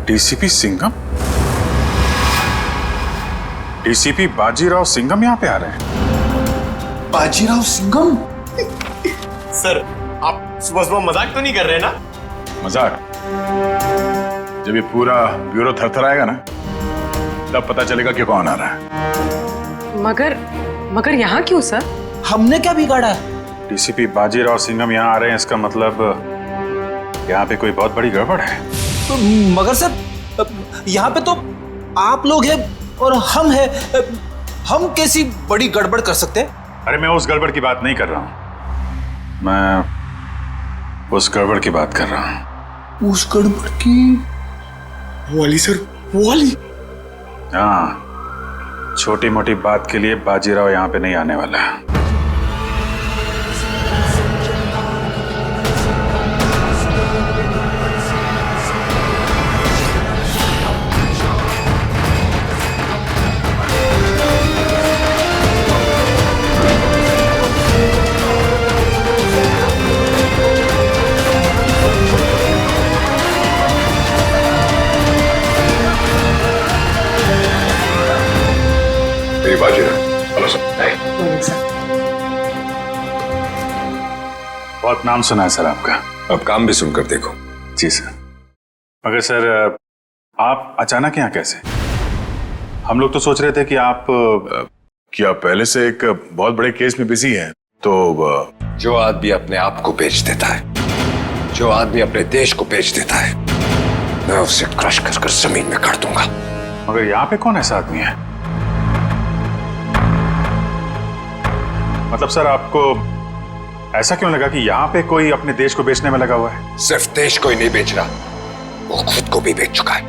DCP Singham? DCP Bajirao Singham यहाँ पे आ रहे हैं? बाजीराव सिंघम? सर, आप सुबह सुबह मजाक तो नहीं कर रहे ना? मजाक? जब ये पूरा ब्यूरो थरथराएगा ना, तब पता चलेगा कि कौन आ रहा है। मगर यहाँ क्यों सर? हमने क्या बिगाड़ा? डीसीपी बाजीराव सिंघम यहाँ आ रहे हैं, इसका मतलब यहाँ पे कोई बहुत बड़ी गड़बड़ है। तो मगर सर, यहाँ पे तो आप लोग हैं और हम हैं। हम कैसी बड़ी गड़बड़ कर सकते हैं? अरे मैं उस गड़बड़ की बात नहीं कर रहा हूँ, मैं उस गड़बड़ की बात कर रहा हूँ। उस गड़बड़ की? वो वाली सर, वो वाली। हाँ, छोटी मोटी बात के लिए बाजीराव यहाँ पे नहीं आने वाला है। बहुत नाम सुना है सर आपका। अब काम भी सुनकर देखो। जी सर। मगर सर, आप अचानक यहाँ कैसे? हम लोग तो सोच रहे थे कि आप पहले से एक बहुत बड़े केस में बिजी हैं, तो जो आदमी अपने आप को बेच देता है, जो आदमी अपने देश को बेच देता है, मैं उसे क्रश कर कर जमीन में गाड़ दूंगा। मगर यहाँ पे कौन ऐसा आदमी है? मतलब सर, आपको ऐसा क्यों लगा कि यहाँ पे कोई अपने देश को बेचने में लगा हुआ है? सिर्फ देश को ही नहीं बेच रहा, वो खुद को भी बेच चुका है।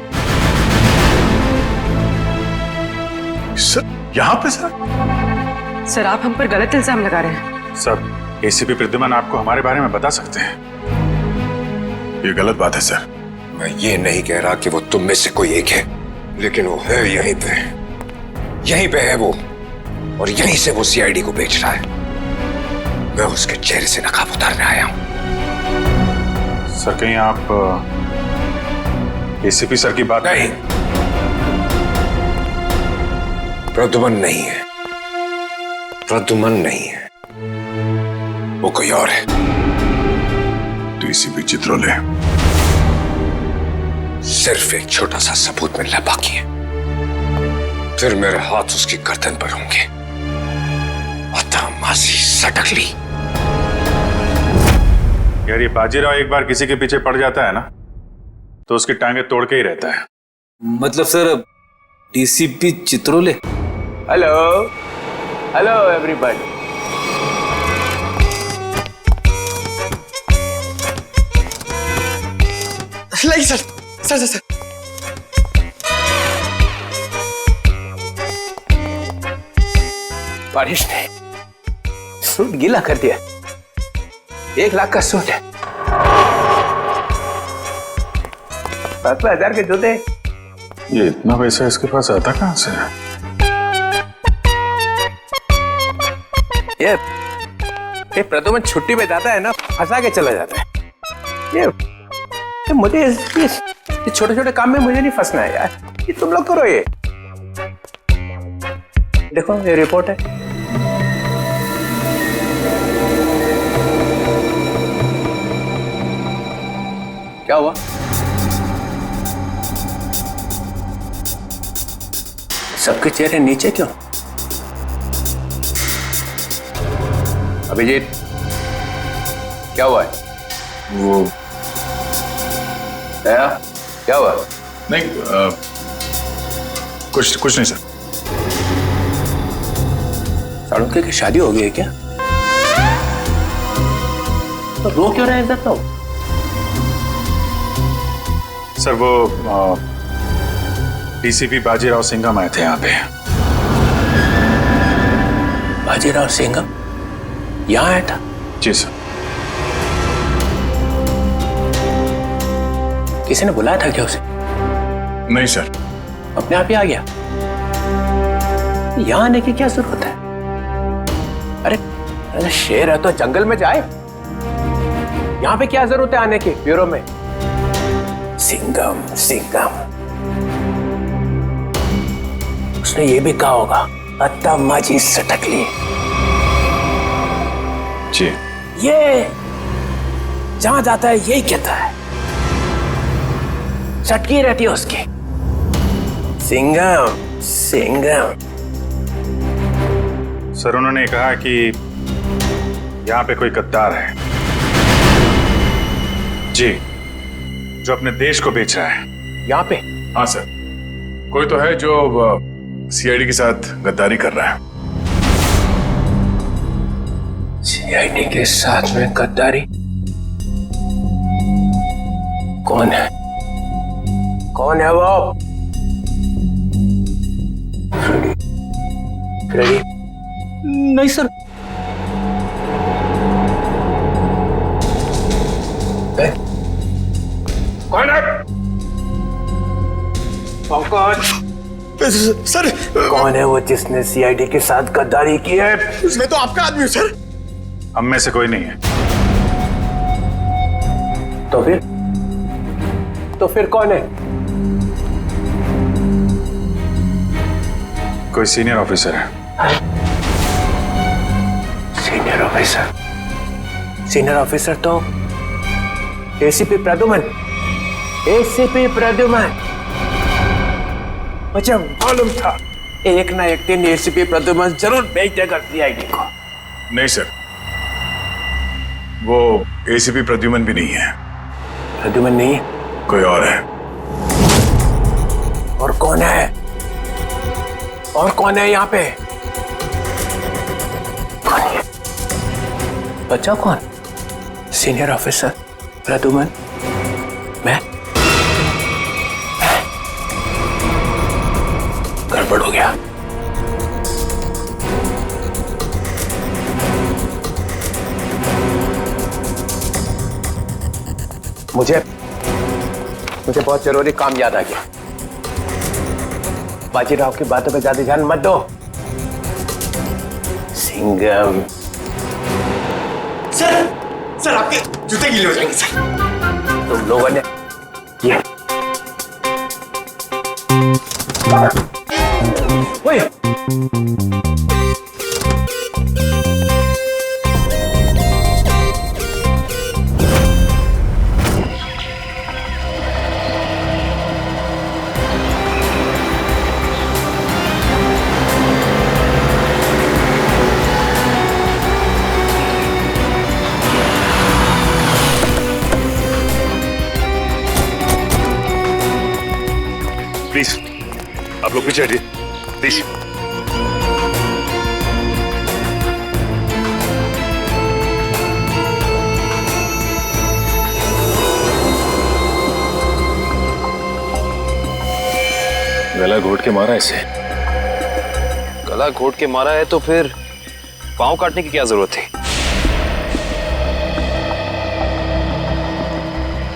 सर, यहाँ पे सर? सर, आप हम पर गलत इल्जाम लगा रहे हैं। सर, एसीपी प्रद्युमन आपको हमारे बारे में बता सकते हैं। ये गलत बात है सर। मैं ये नहीं कह रहा कि वो तुम में से कोई एक है, लेकिन वो है यहीं पे है वो, और यहीं से वो सीआईडी को बेच रहा है। मैं उसके चेहरे से नकाब उतारने आया हूं। सर, कहीं आप एसीपी सर की बात? नहीं, प्रद्युमन नहीं है, प्रद्युमन नहीं है, वो कोई और है। डीसीपी चित्रोले। सिर्फ एक छोटा सा सबूत मिलना बाकी है, फिर मेरे हाथ उसकी गर्दन पर होंगे। अतः मासी सटकली। यार, ये बाजीराव एक बार किसी के पीछे पड़ जाता है ना, तो उसकी टांगे तोड़ के ही रहता है। मतलब sir, DCP Chitrole? Hello hello everybody. लाइए सर, सर सर सर। बारिश ने सूट गीला कर दिया। 1 लाख का सूट है, 7,000 के जूते। ये इतना पैसा इसके पास आता कहां से? ये प्रद्युमन छुट्टी पे जाता है ना, फंसा के चला जाता है। ये मुझे ये छोटे छोटे काम में मुझे नहीं फंसना है यार। ये तुम लोग करो। ये देखो, ये रिपोर्ट है। क्या हुआ? सबके चेहरे नीचे क्यों? अभिजीत, क्या हुआ है? वो क्या हुआ? नहीं, कुछ नहीं सर। साड़ुंके की शादी हो गई है क्या? तो रो क्यों रहे हैं तो? सर, वो डीसीपी बाजीराव सिंघम आए थे यहाँ पे। बाजीराव सिंघम यहाँ आया था? जी सर। किसी ने बुलाया था क्या उसे? नहीं सर। अपने आप ही आ गया? यहाँ आने की क्या जरूरत है? अरे शेर है तो जंगल में जाए, यहाँ पे क्या जरूरत है आने की ब्यूरो में? सिंघम सिंघम। उसने ये भी कहा होगा अत्ता माझी सटकली। जी। ये जहां जाता है यही कहता है, चटकी रहती है उसकी। सिंघम सिंघम। सर उन्होंने कहा कि यहाँ पे कोई गद्दार है। जी, जो अपने देश को बेच रहा है। यहाँ पे? हाँ सर, कोई तो है जो सीआईडी के साथ गद्दारी कर रहा है। सीआईडी के साथ में गद्दारी? कौन है? कौन है वो? फ्रेडी? नहीं सर। कौन है? कौन? सर कौन है वो जिसने सीआईडी के साथ गद्दारी की है? मैं तो आपका आदमी हूँ सर। हम में से कोई नहीं है। तो फिर कौन है? कोई सीनियर ऑफिसर है। Senior officer? सीनियर ऑफिसर तो एसीपी प्रद्युमन। एसीपी प्रद्युमन। मुझे मालूम था एक ना एक दिन एसीपी प्रद्युमन जरूर भेज देगा सीआईडी को। नहीं सर, वो एसीपी प्रद्युमन भी नहीं है। प्रद्युमन नहीं है? कोई और है। और कौन है? और कौन है यहाँ पे? कौन है? बच्चा कौन? सीनियर ऑफिसर प्रद्युमन, मैं? गड़बड़ हो गया। मुझे बहुत जरूरी काम याद आ गया। बाजीराव की बातों पे ज्यादा ध्यान मत दो। सिंघम। सर आपके जूते गीले हो जाएंगे सर। तुम लोगों ने ये ओए प्लीज आप लोग पीछे हटिए प्लीज। गला घोट के मारा इसे। गला घोट के मारा है तो फिर पांव काटने की क्या जरूरत थी?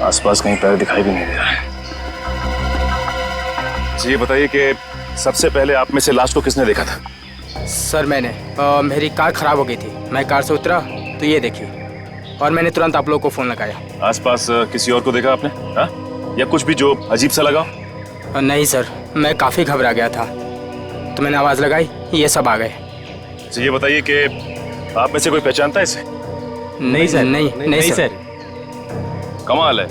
आसपास कहीं पैर दिखाई भी नहीं दे रहा है। ये बताइए कि सबसे पहले आप में से लाश को किसने देखा था? सर मैंने मेरी कार खराब हो गई थी। मैं कार से उतरा तो ये देखी और मैंने तुरंत आप लोगों को फोन लगाया। आसपास किसी और को देखा आपने? हाँ? या कुछ भी जो अजीब सा लगा? नहीं सर, मैं काफ़ी घबरा गया था तो मैंने आवाज़ लगाई, ये सब आ गए। ये बताइए कि आप में से कोई पहचानता है इसे? नहीं सर, नहीं सर। कमाल है,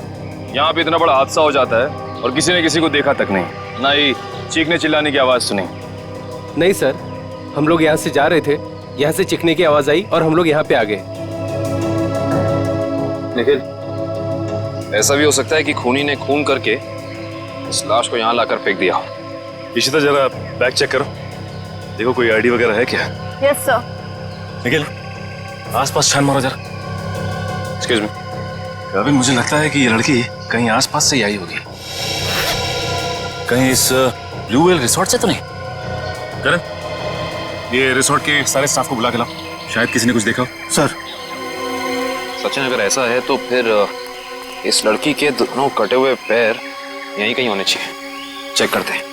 यहाँ पे इतना बड़ा हादसा हो जाता है और किसी ने किसी को देखा तक नहीं, ना ही चीखने चिल्लाने की आवाज़ सुनी। नहीं सर, हम लोग यहाँ से जा रहे थे, यहाँ से चीखने की आवाज आई और हम लोग यहाँ पे आ गए। निखिल, ऐसा भी हो सकता है कि खूनी ने खून करके इस लाश को यहाँ लाकर फेंक दिया। इशिता जरा बैग चेक करो, देखो कोई आईडी वगैरह है क्या? Yes sir. निखिल, आसपास छान मारो जरा। एक्सक्यूज मी, अभी मुझे लगता है कि ये लड़की कहीं आसपास से ही आई होगी। कहीं इस ब्लू व्हेल रिसोर्ट से तो नहीं? करण, ये रिसोर्ट के सारे स्टाफ को बुला के लाओ, शायद किसी ने कुछ देखा हो। सर सचिन, अगर ऐसा है तो फिर इस लड़की के दोनों कटे हुए पैर यहीं कहीं होने चाहिए। चेक करते हैं।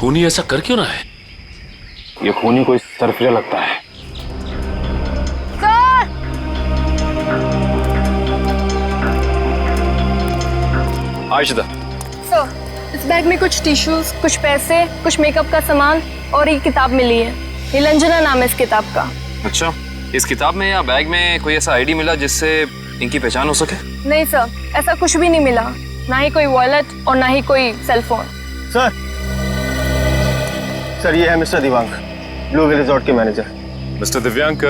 खूनी ऐसा कर क्यों ना है? ये खूनी कोई सरफिरा लगता है। सर! आयशा, सर, इस बैग में कुछ टिश्यूज, कुछ पैसे, कुछ मेकअप का सामान और एक किताब मिली है। नीलंजना नाम है इस किताब का। अच्छा, इस किताब में या बैग में कोई ऐसा आईडी मिला जिससे इनकी पहचान हो सके? नहीं सर, ऐसा कुछ भी नहीं मिला, ना ही कोई वॉलेट और ना ही कोई सेल फोन। सर ये है mister Diwang, blue whale resort के मैनेजर। मिस्टर दिव्यांक,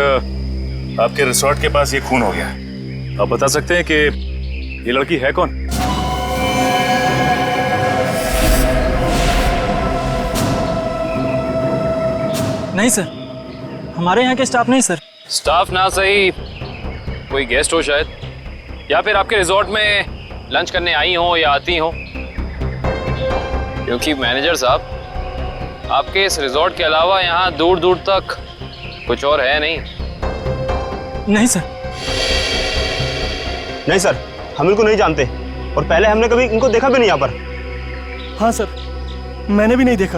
आपके रिसोर्ट के पास ये खून हो गया। आप बता सकते हैं कि ये लड़की है कौन? नहीं सर, हमारे यहाँ के स्टाफ नहीं सर। स्टाफ ना सही, कोई गेस्ट हो शायद, या फिर आपके रिजॉर्ट में लंच करने आई हो या आती हो। क्योंकि मैनेजर साहब, आपके इस रिजॉर्ट के अलावा यहाँ दूर दूर तक कुछ और है नहीं। नहीं सर। नहीं सर, हम इनको नहीं जानते और पहले हमने कभी इनको देखा भी नहीं यहाँ पर। हाँ सर, मैंने भी नहीं देखा।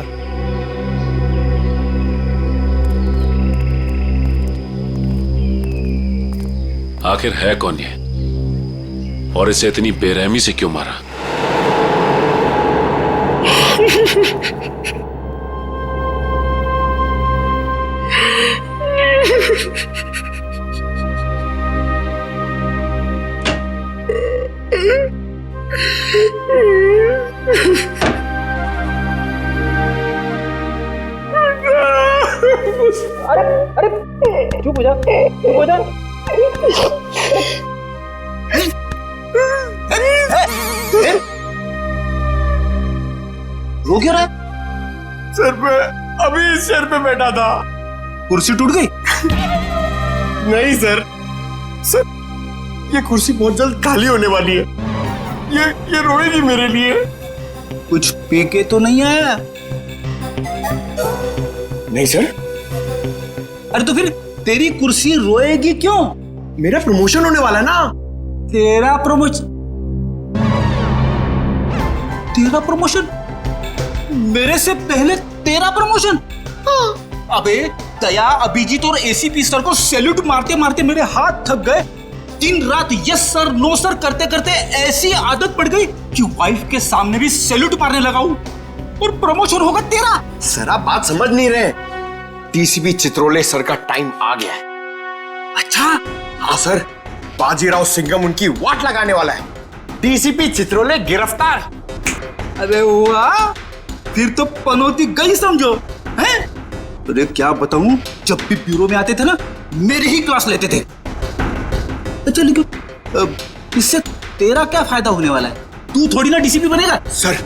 आखिर है कौन ये, और इसे इतनी बेरहमी से क्यों मारा? अरे चुप हो जा, चुप हो जा। रो क्यों रहा है? सर पे अभी इस चेयर पे बैठा था, कुर्सी टूट गई? नहीं सर, सर ये कुर्सी बहुत जल्द खाली होने वाली है। ये रोएगी मेरे लिए। कुछ पी के तो नहीं आया? नहीं सर। अरे तो फिर तेरी कुर्सी रोएगी क्यों? मेरा प्रमोशन होने वाला है ना। तेरा प्रमोशन? तेरा प्रमोशन? मेरे से पहले तेरा प्रमोशन? अबे दया, अभिजीत और एसीपी सर को सैल्यूट मारते मारते मेरे हाथ थक गए। दिन रात यस सर नो सर करते करते ऐसी आदत पड़ गई कि वाइफ के सामने भी सैल्यूट मारने लगा हूं, और प्रमोशन होगा तेरा। सर आप बात समझ नहीं रहे। डीसीपी चित्रोले सर का टाइम आ गया है। अच्छा? हाँ सर, बाजीराव सिंघम उनकी वाट लगाने वाला है। डीसीपी चित्रोले गिरफ्तार। अरे वाह, फिर तो पनौती गई समझो। हैं? अरे क्या बताऊं, जब भी ब्यूरो में आते थे ना, मेरी ही क्लास लेते थे। अच्छा लेकिन इससे तेरा क्या फायदा होने वाला है? तू थोड़ी ना डीसीपी बनेगा। सर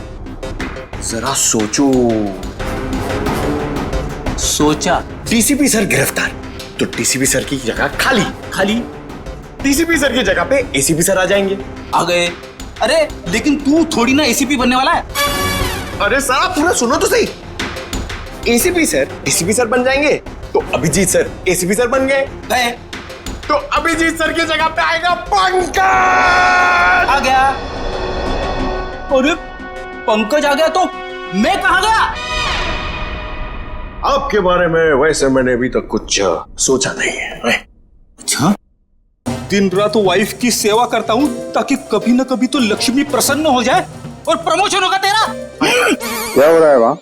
जरा सोचो। सोचा? डीसीपी सर गिरफ्तार तो डीसीपी सर की जगह खाली। खाली? डीसीपी सर की जगह पे एसीपी सर आ जाएंगे। आ गए। अरे लेकिन तू थोड़ी ना एसीपी बनने वाला है। अरे सर आप पूरा सुनो तो सही। एसीपी सर डीसीपी सर बन जाएंगे तो अभिजीत सर एसीपी सर बन गए, तो अभिजीत सर की जगह पे आएगा पंकज। आ गया। अरे पंकज आ गया तो मैं कहां गया? आपके बारे में वैसे मैंने अभी तक कुछ सोचा नहीं है। अच्छा, दिन रात वाइफ की सेवा करता हूं ताकि कभी ना कभी तो लक्ष्मी प्रसन्न हो जाए और प्रमोशन होगा तेरा। क्या हो रहा है वहां?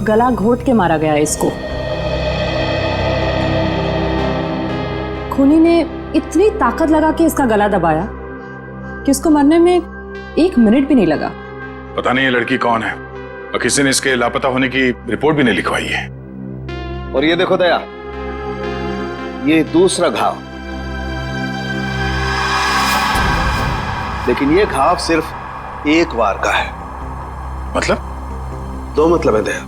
गला घोट के मारा गया है इसको। खूनी ने इतनी ताकत लगा के इसका गला दबाया कि उसको मरने में 1 मिनट भी नहीं लगा। पता नहीं ये लड़की कौन है, और किसी ने इसके लापता होने की रिपोर्ट भी नहीं लिखवाई है। और ये देखो दया, ये दूसरा घाव, लेकिन ये घाव सिर्फ एक बार का है। मतलब? दो मतलब है दया।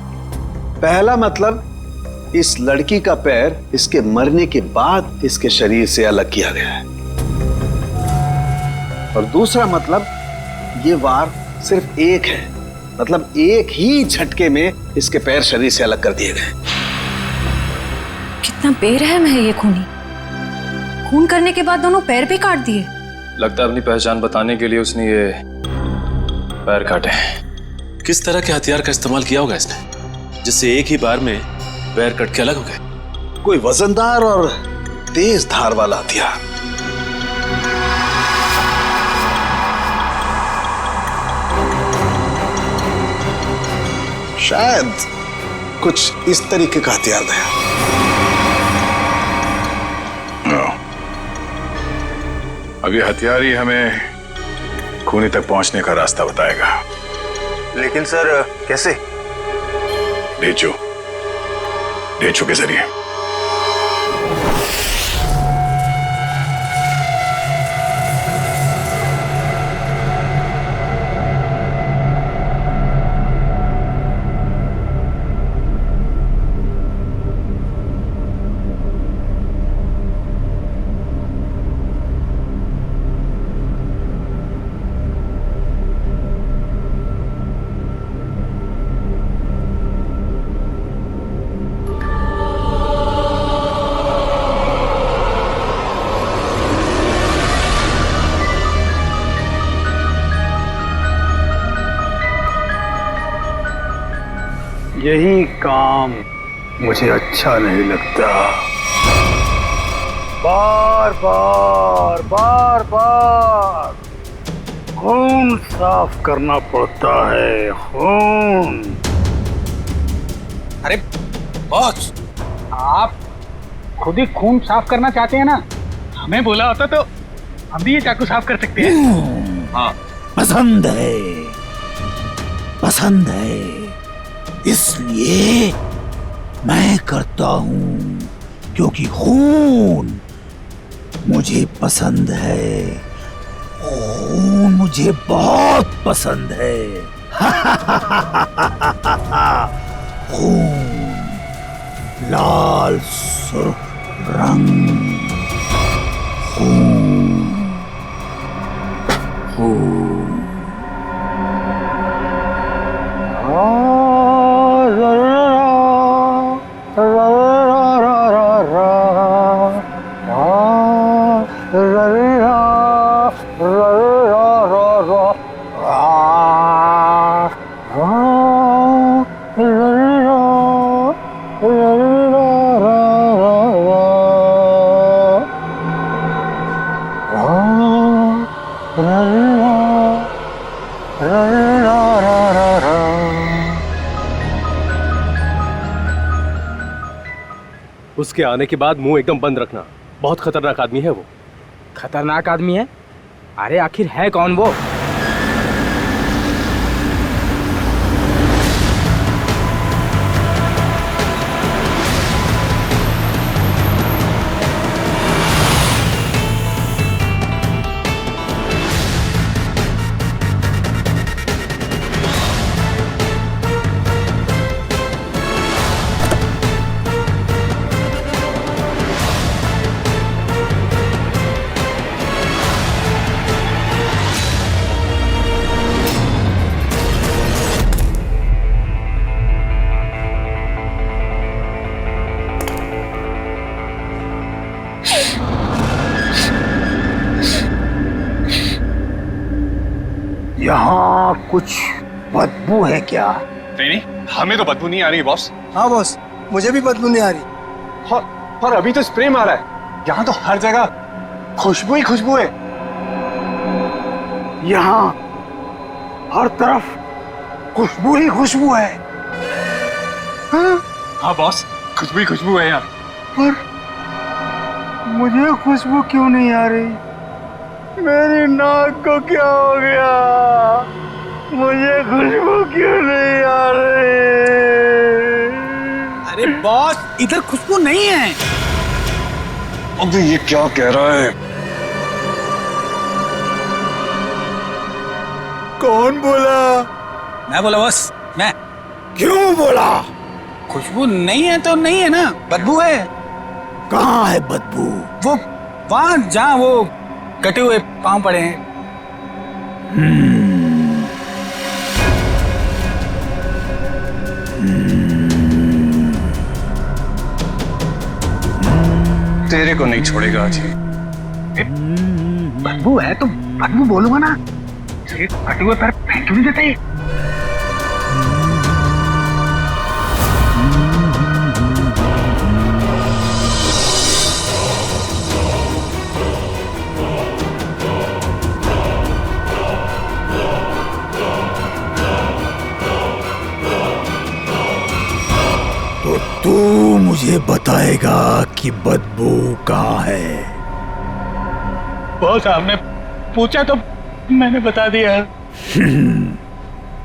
पहला मतलब, इस लड़की का पैर इसके मरने के बाद इसके शरीर से अलग किया गया है। और दूसरा मतलब, ये वार सिर्फ एक है, मतलब एक ही झटके में इसके पैर शरीर से अलग कर दिए गए। कितना बेरहम है ये खूनी। खून करने के बाद दोनों पैर भी काट दिए। लगता है अपनी पहचान बताने के लिए उसने ये पैर काटे। किस तरह के हथियार का इस्तेमाल किया होगा इसने, जिससे एक ही बार में पैर कट के अलग हो गए? कोई वजनदार और तेज धार वाला हथियार। शायद कुछ इस तरीके का हथियार है। अब ये हथियार ही हमें खूनी तक पहुंचने का रास्ता बताएगा। लेकिन सर कैसे? ढेचू के जरिए। यही काम मुझे अच्छा नहीं लगता। बार बार खून साफ करना पड़ता है, खून। अरे बॉस, आप खुद ही खून साफ करना चाहते हैं ना? हमें बोला होता तो हम भी ये चाकू साफ कर सकते हैं। हाँ, पसंद है, इसलिए मैं करता हूं, क्योंकि खून मुझे पसंद है। खून मुझे बहुत पसंद है। खून, लाल सुर्ख रंग, खून, खून। उसके आने के बाद मुंह एकदम बंद रखना। बहुत खतरनाक आदमी है वो। खतरनाक आदमी है? अरे आखिर है कौन वो? यहाँ कुछ बदबू है क्या? नहीं, हमें तो बदबू नहीं आ रही बॉस। हाँ बॉस, मुझे भी बदबू नहीं आ रही। और अभी तो स्प्रे मारा है। यहाँ तो हर जगह खुशबू ही खुशबू है। यहाँ हर तरफ खुशबू ही खुशबू है। हाँ बॉस, खुशबू ही खुशबू है यहाँ। पर मुझे खुशबू क्यों नहीं आ रही? मेरी नाक को क्या हो गया? मुझे खुशबू क्यों नहीं आ रही? अरे बॉस, इधर खुशबू नहीं है। अब ये क्या कह रहा है? कौन बोला? मैं बोला बॉस, मैं। क्यों बोला? खुशबू नहीं है तो नहीं है ना, बदबू है। कहाँ है बदबू? वो वहां जहाँ वो कटे हुए पांव पड़े हैं। तेरे को नहीं छोड़ेगा अजी। बदबू है तो बदबू बोलूंगा ना, कटे हुए पैर फेंक क्यों नहीं देते? तो तू मुझे बताएगा कि बदबू कहाँ है? बॉस आपने पूछा तो मैंने बता दिया।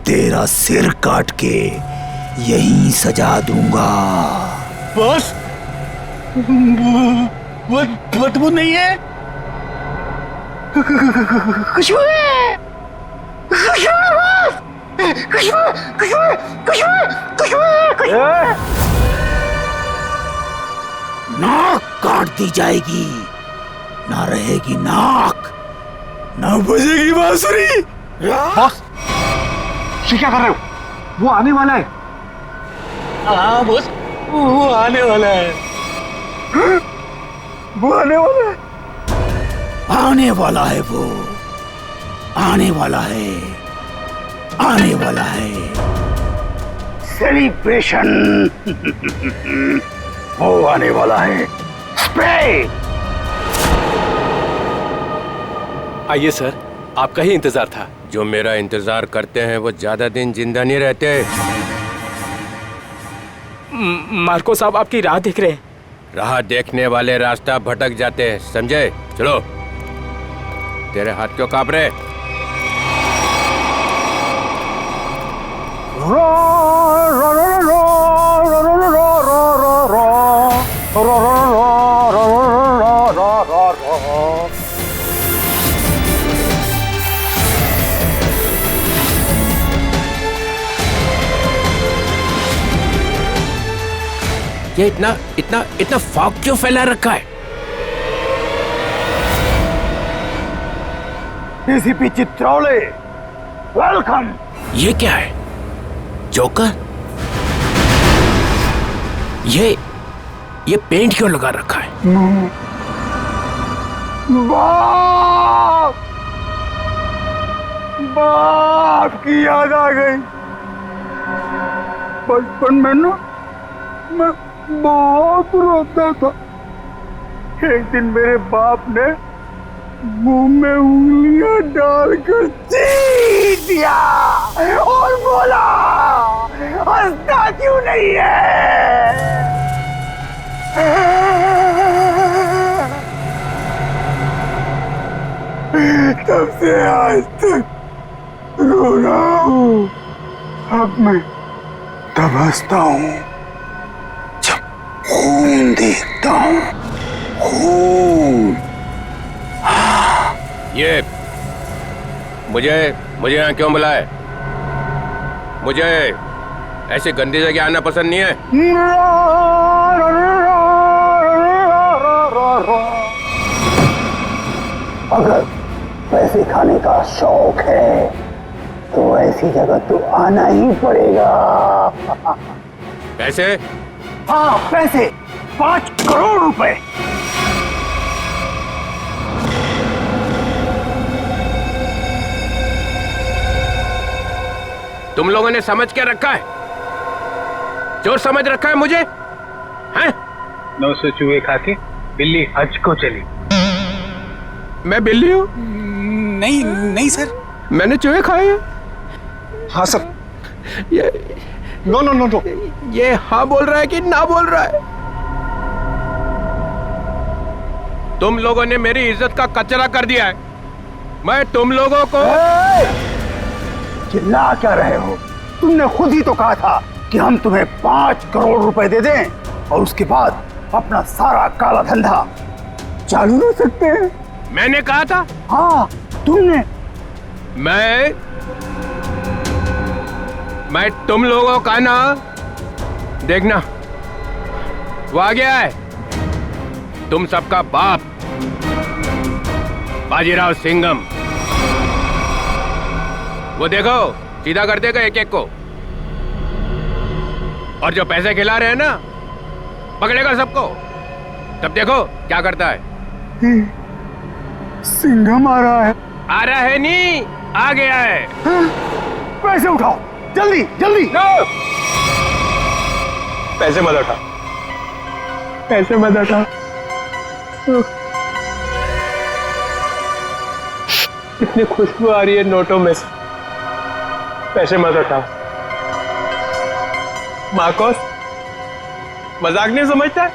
तेरा सिर काट के यहीं सजा दूंगा। बॉस वो बदबू नहीं है, खुशबू है। नाक काट दी जाएगी, ना रहेगी नाक, ना बजेगी बांसुरी। बॉस ये क्या कर रहे हो? वो आने वाला है। हाँ बॉस, वो आने वाला है। वो आने वाला है। आने वाला है वो, आने वाला है, आने वाला है। सेलिब्रेशन वो आने वाला है। स्प्रे। आइए सर, आपका ही इंतजार था। जो मेरा इंतजार करते हैं वो ज्यादा दिन जिंदा नहीं रहते। मार्को साहब आपकी राह देख रहे हैं। राह देखने वाले रास्ता भटक जाते हैं, समझे? चलो। तेरे हाथ क्यों कांप रहे? ये इतना इतना इतना फॉग क्यों फैला रखा है? ACP Chitrole, welcome. ये क्या है? जोकर? ये पेंट क्यों लगा रखा है? बाप की याद आ गई। बचपन में ना मैं बहुत रोता था। एक दिन मेरे बाप ने मुंह में उंगलियां डालकर चीर दिया और बोला, हंसता क्यों नहीं है? तब से आज तक रो रहा हूँ। अब मैं तब हंसता हूँ जब खून देखता हूँ। खून। ये मुझे यहाँ क्यों बुलाए? मुझे ऐसी गंदी जगह आना पसंद नहीं है। अगर पैसे खाने का शौक है तो ऐसी जगह तो आना ही पड़ेगा। पैसे? हाँ पैसे, 5 करोड़ रुपए। तुम लोगों ने समझ क्या रखा है? चोर समझ रखा है मुझे? हैं? 900 चूहे खा के बिल्ली हज को चली। मैं बिल्ली हूँ? नहीं नहीं सर, मैंने चूहे खाए हैं। हाँ सर। ये नो नो नो नो, ये हाँ बोल रहा है कि ना बोल रहा है? तुम लोगों ने मेरी इज्जत का कचरा कर दिया है। मैं तुम लोगों को चिल्ला क्या रहे हो? तुमने खुद ही तो कहा था कि हम तुम्हें 5 करोड़ रुपए दे दें और उसके बाद अपना सारा काला धंधा चालू रख सकते हैं। मैंने कहा था? मैं तुम लोगों का ना, देखना वो आ गया है, तुम सबका बाप बाजीराव सिंघम। वो देखो सीधा कर देगा एक एक को, और जो पैसे खिला रहे हैं ना पकड़ेगा सबको। तब देखो क्या करता है। सिंघम आ रहा है। आ रहा है नहीं, आ गया है। पैसे उठाओ जल्दी जल्दी। पैसे मत उठा, पैसे मत उठा। कितनी खुशबू आ रही है नोटों में से। पैसे मत उठाओ। मार्कोस मजाक नहीं समझता,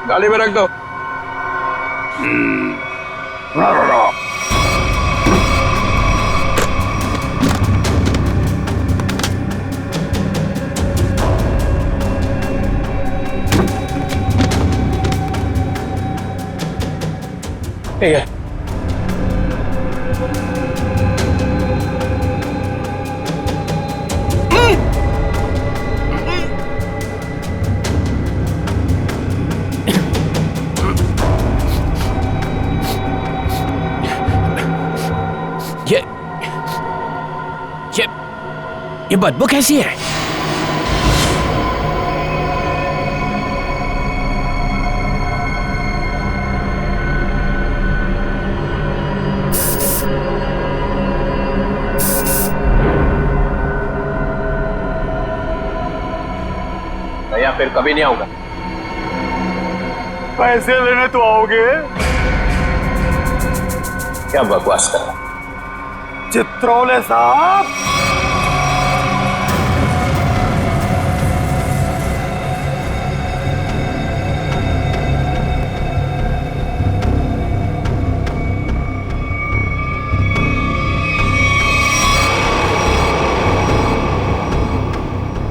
गाड़ी में रख दो। ठीक है। ये बदबू कैसी है? भैया फिर कभी नहीं आऊंगा। पैसे लेने तो आओगे? क्या बकवास कर रहा? चित्रोले साहब,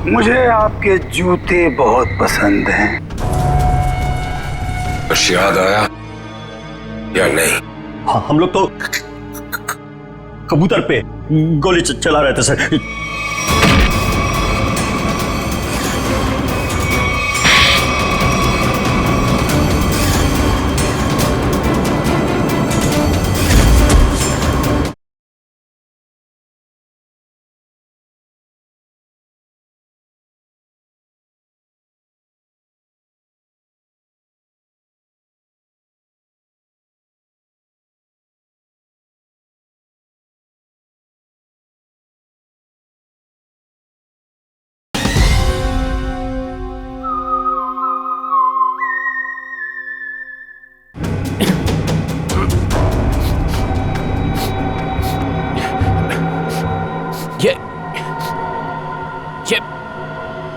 मुझे आपके जूते बहुत पसंद हैं। कुछ याद आया या नहीं? हाँ, हम लोग तो कबूतर पे गोली चला रहे थे सर।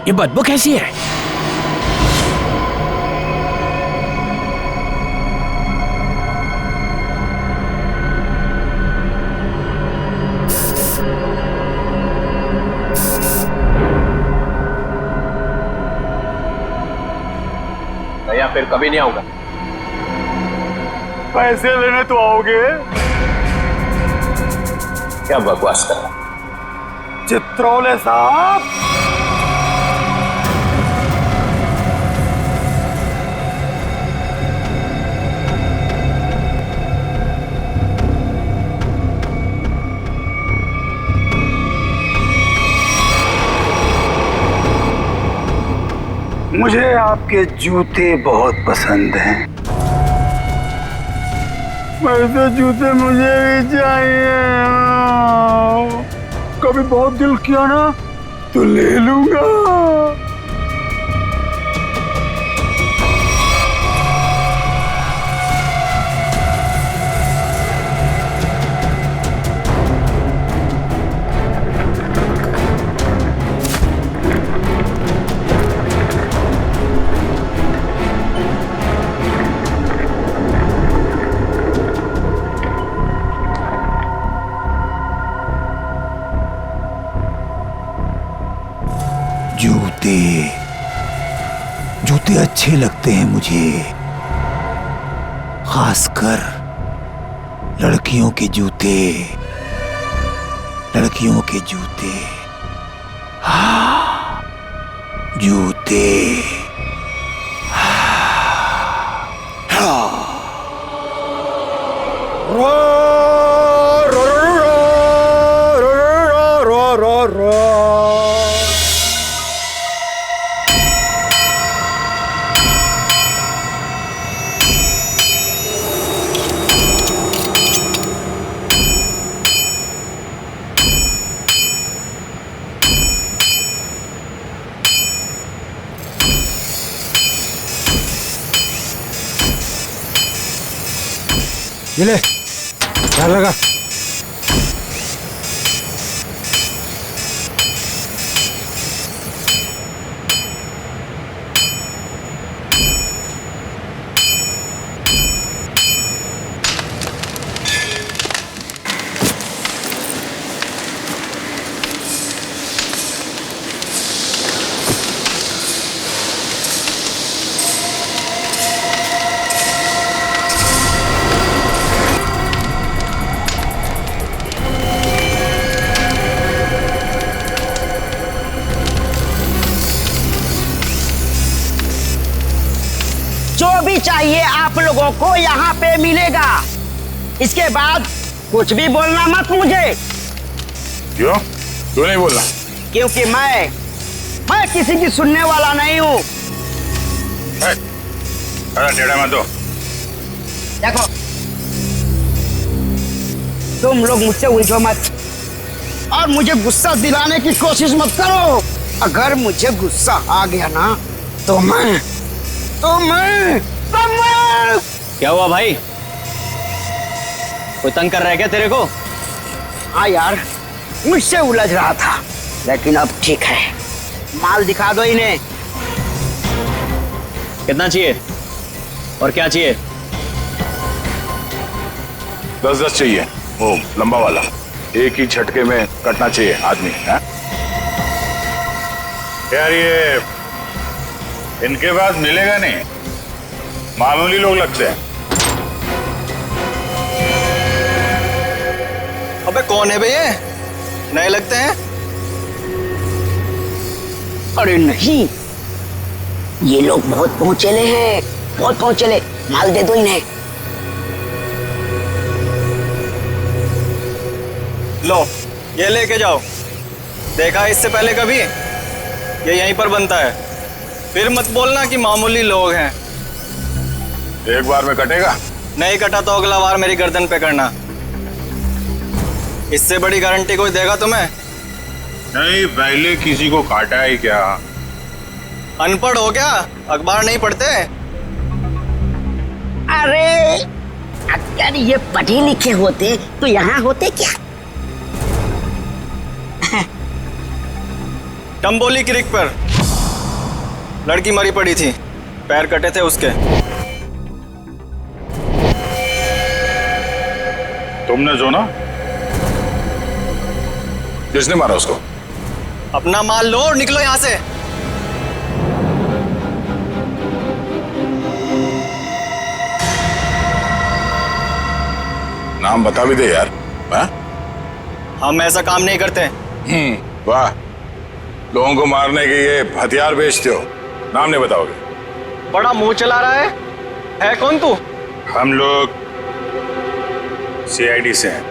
ये बदबू कैसी है? भैया फिर कभी नहीं आऊंगा। पैसे लेने तो आओगे? क्या बकवास कर रहा? चित्रोले साहब, मुझे आपके जूते बहुत पसंद हैं। वैसे जूते मुझे भी चाहिए। कभी बहुत दिल किया ना तो ले लूंगा। जूते अच्छे लगते हैं मुझे, खासकर लड़कियों के जूते। लड़कियों के जूते, हाँ जूते। ये ले, ध्यान लगा। जो भी चाहिए आप लोगों को यहाँ पे मिलेगा। इसके बाद कुछ भी बोलना मत मुझे। क्यों? क्यों नहीं बोलना? क्योंकि मैं किसी की सुनने वाला नहीं हूँ। अरे टेढ़ा मत दो। देखो, तुम लोग मुझसे उलझो मत और मुझे गुस्सा दिलाने की कोशिश मत करो। अगर मुझे गुस्सा आ गया ना तो मैं क्या हुआ भाई? कोई तंग कर रहा है क्या तेरे को? हाँ यार, मुझसे उलझ रहा था, लेकिन अब ठीक है। माल दिखा दो इन्हें। कितना चाहिए और क्या चाहिए? 10-10 चाहिए, वो लंबा वाला, एक ही झटके में कटना चाहिए आदमी। है यार, ये इनके पास मिलेगा नहीं, मामूली लोग लगते हैं। अबे कौन है बे ये? नए लगते हैं। अरे नहीं, ये लोग बहुत पहुंचेले हैं, बहुत पहुंचेले। माल दे दो इन्हें। लो, ये लेके जाओ। देखा इससे पहले कभी? ये यहीं पर बनता है। फिर मत बोलना कि मामूली लोग हैं। एक बार में कटेगा? नहीं कटा तो अगला बार मेरी गर्दन पे करना। इससे बड़ी गारंटी कोई देगा तुम्हें? नहीं, पहले किसी को काटा ही क्या? अनपढ़ हो क्या? अखबार नहीं पढ़ते? अरे अगर ये पढ़े लिखे होते तो यहाँ होते क्या? टम्बोली क्रिक पर लड़की मरी पड़ी थी, पैर कटे थे उसके। तुमने जो ना? किसने मारा उसको? अपना माल लो और निकलो यहाँ से। नाम बता भी दे यार। हा? हम ऐसा काम नहीं करते। वाह, लोगों को मारने के ये हथियार बेचते हो, नाम नहीं बताओगे? बड़ा मुंह चला रहा है कौन तू? हम लोग CID से हैं।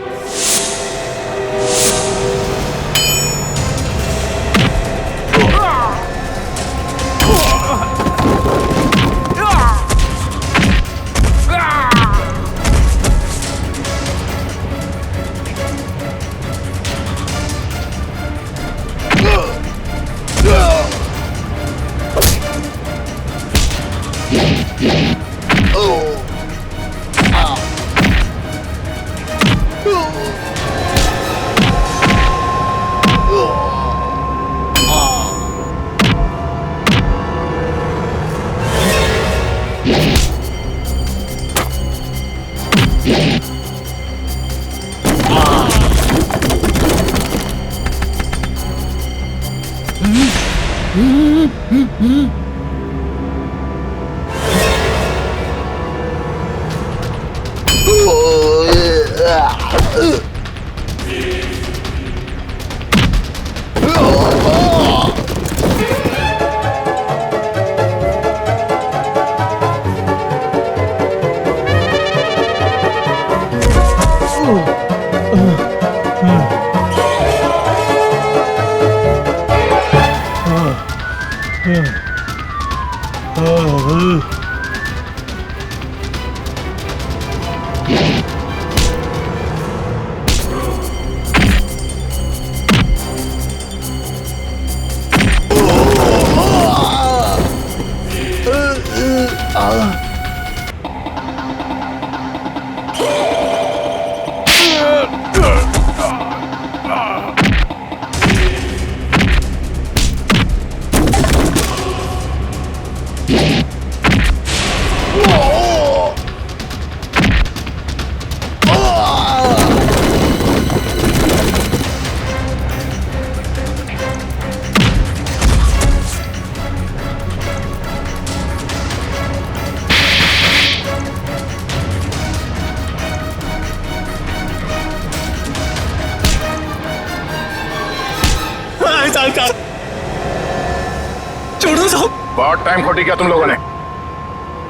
छोड़ो साहब। बहुत टाइम खोटी किया तुम लोगों ने।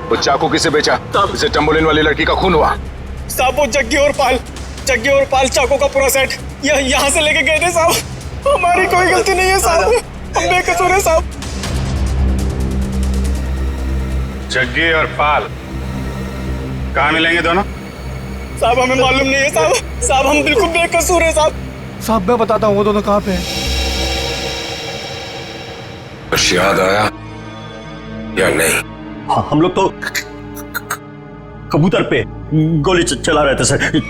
वो चाकू किसे बेचा? इसे टम्बोलिन वाली लड़की का खून हुआ। साहब वो जग्गी और पाल चाकू का पूरा सेट यहाँ से लेके गए थे साहब। हमारी कोई गलती नहीं है साहब, हम बेकसूर है साहब। जग्गी और पाल कहाँ मिलेंगे दोनों? साहब हमें मालूम नहीं है साहब। साहब हम बिल्कुल बेकसूर है साहब। साहब मैं बताता हूँ वो दोनों कहाँ पे हैं। कुछ याद आया या नहीं? हाँ, हम लोग तो कबूतर पे गोली चला रहे थे सर।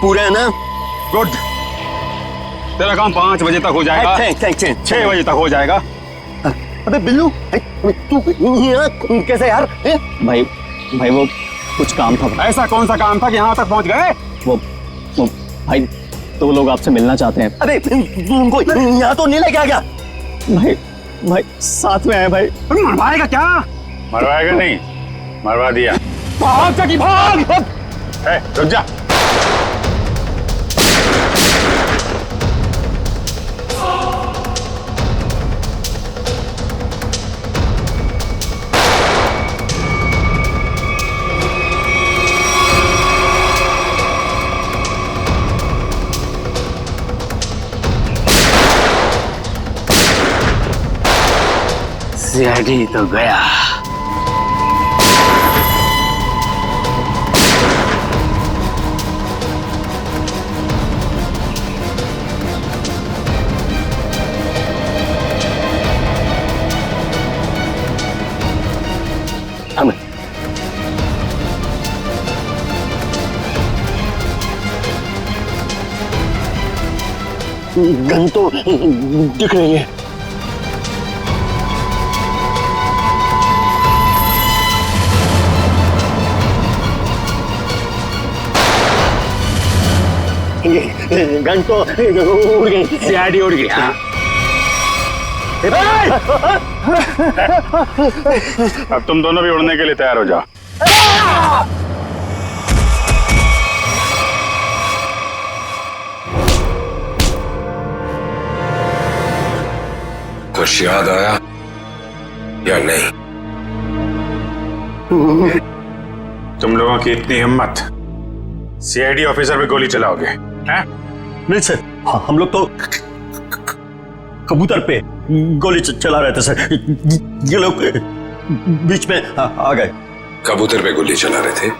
पूरा है ना? गुड। तेरा काम 5 बजे तक हो जाएगा। 6 बजे तक हो जाएगा। अबे बिल्लू तू यहाँ कैसे यार? भाई वो कुछ काम था। ऐसा कौन सा काम था कि यहाँ तक पहुँच गए? वो भाई तो लोग आपसे मिलना चाहते हैं। अबे उनको यहाँ तो नहीं लेके आ गया? भाई साथ में है भाई। मरवाएगा क्या? मरवाएगा नहीं, मरवा दिया। भाग जगी भाग। रुक जा। सीआईडी तो गया। गन तो दिख रही है। गन तो उड़ गई, सीआईडी उड़ गई। अब तुम दोनों भी उड़ने के लिए तैयार हो जाओ। कुछ याद आया या नहीं? तुम लोगों की इतनी हिम्मत, सीआईडी ऑफिसर पे गोली चलाओगे? हैं? नहीं सर, हम लोग तो कबूतर पे गोली चला रहे थे सर। ये लोग बीच में आ गए। कबूतर पे गोली चला रहे थे?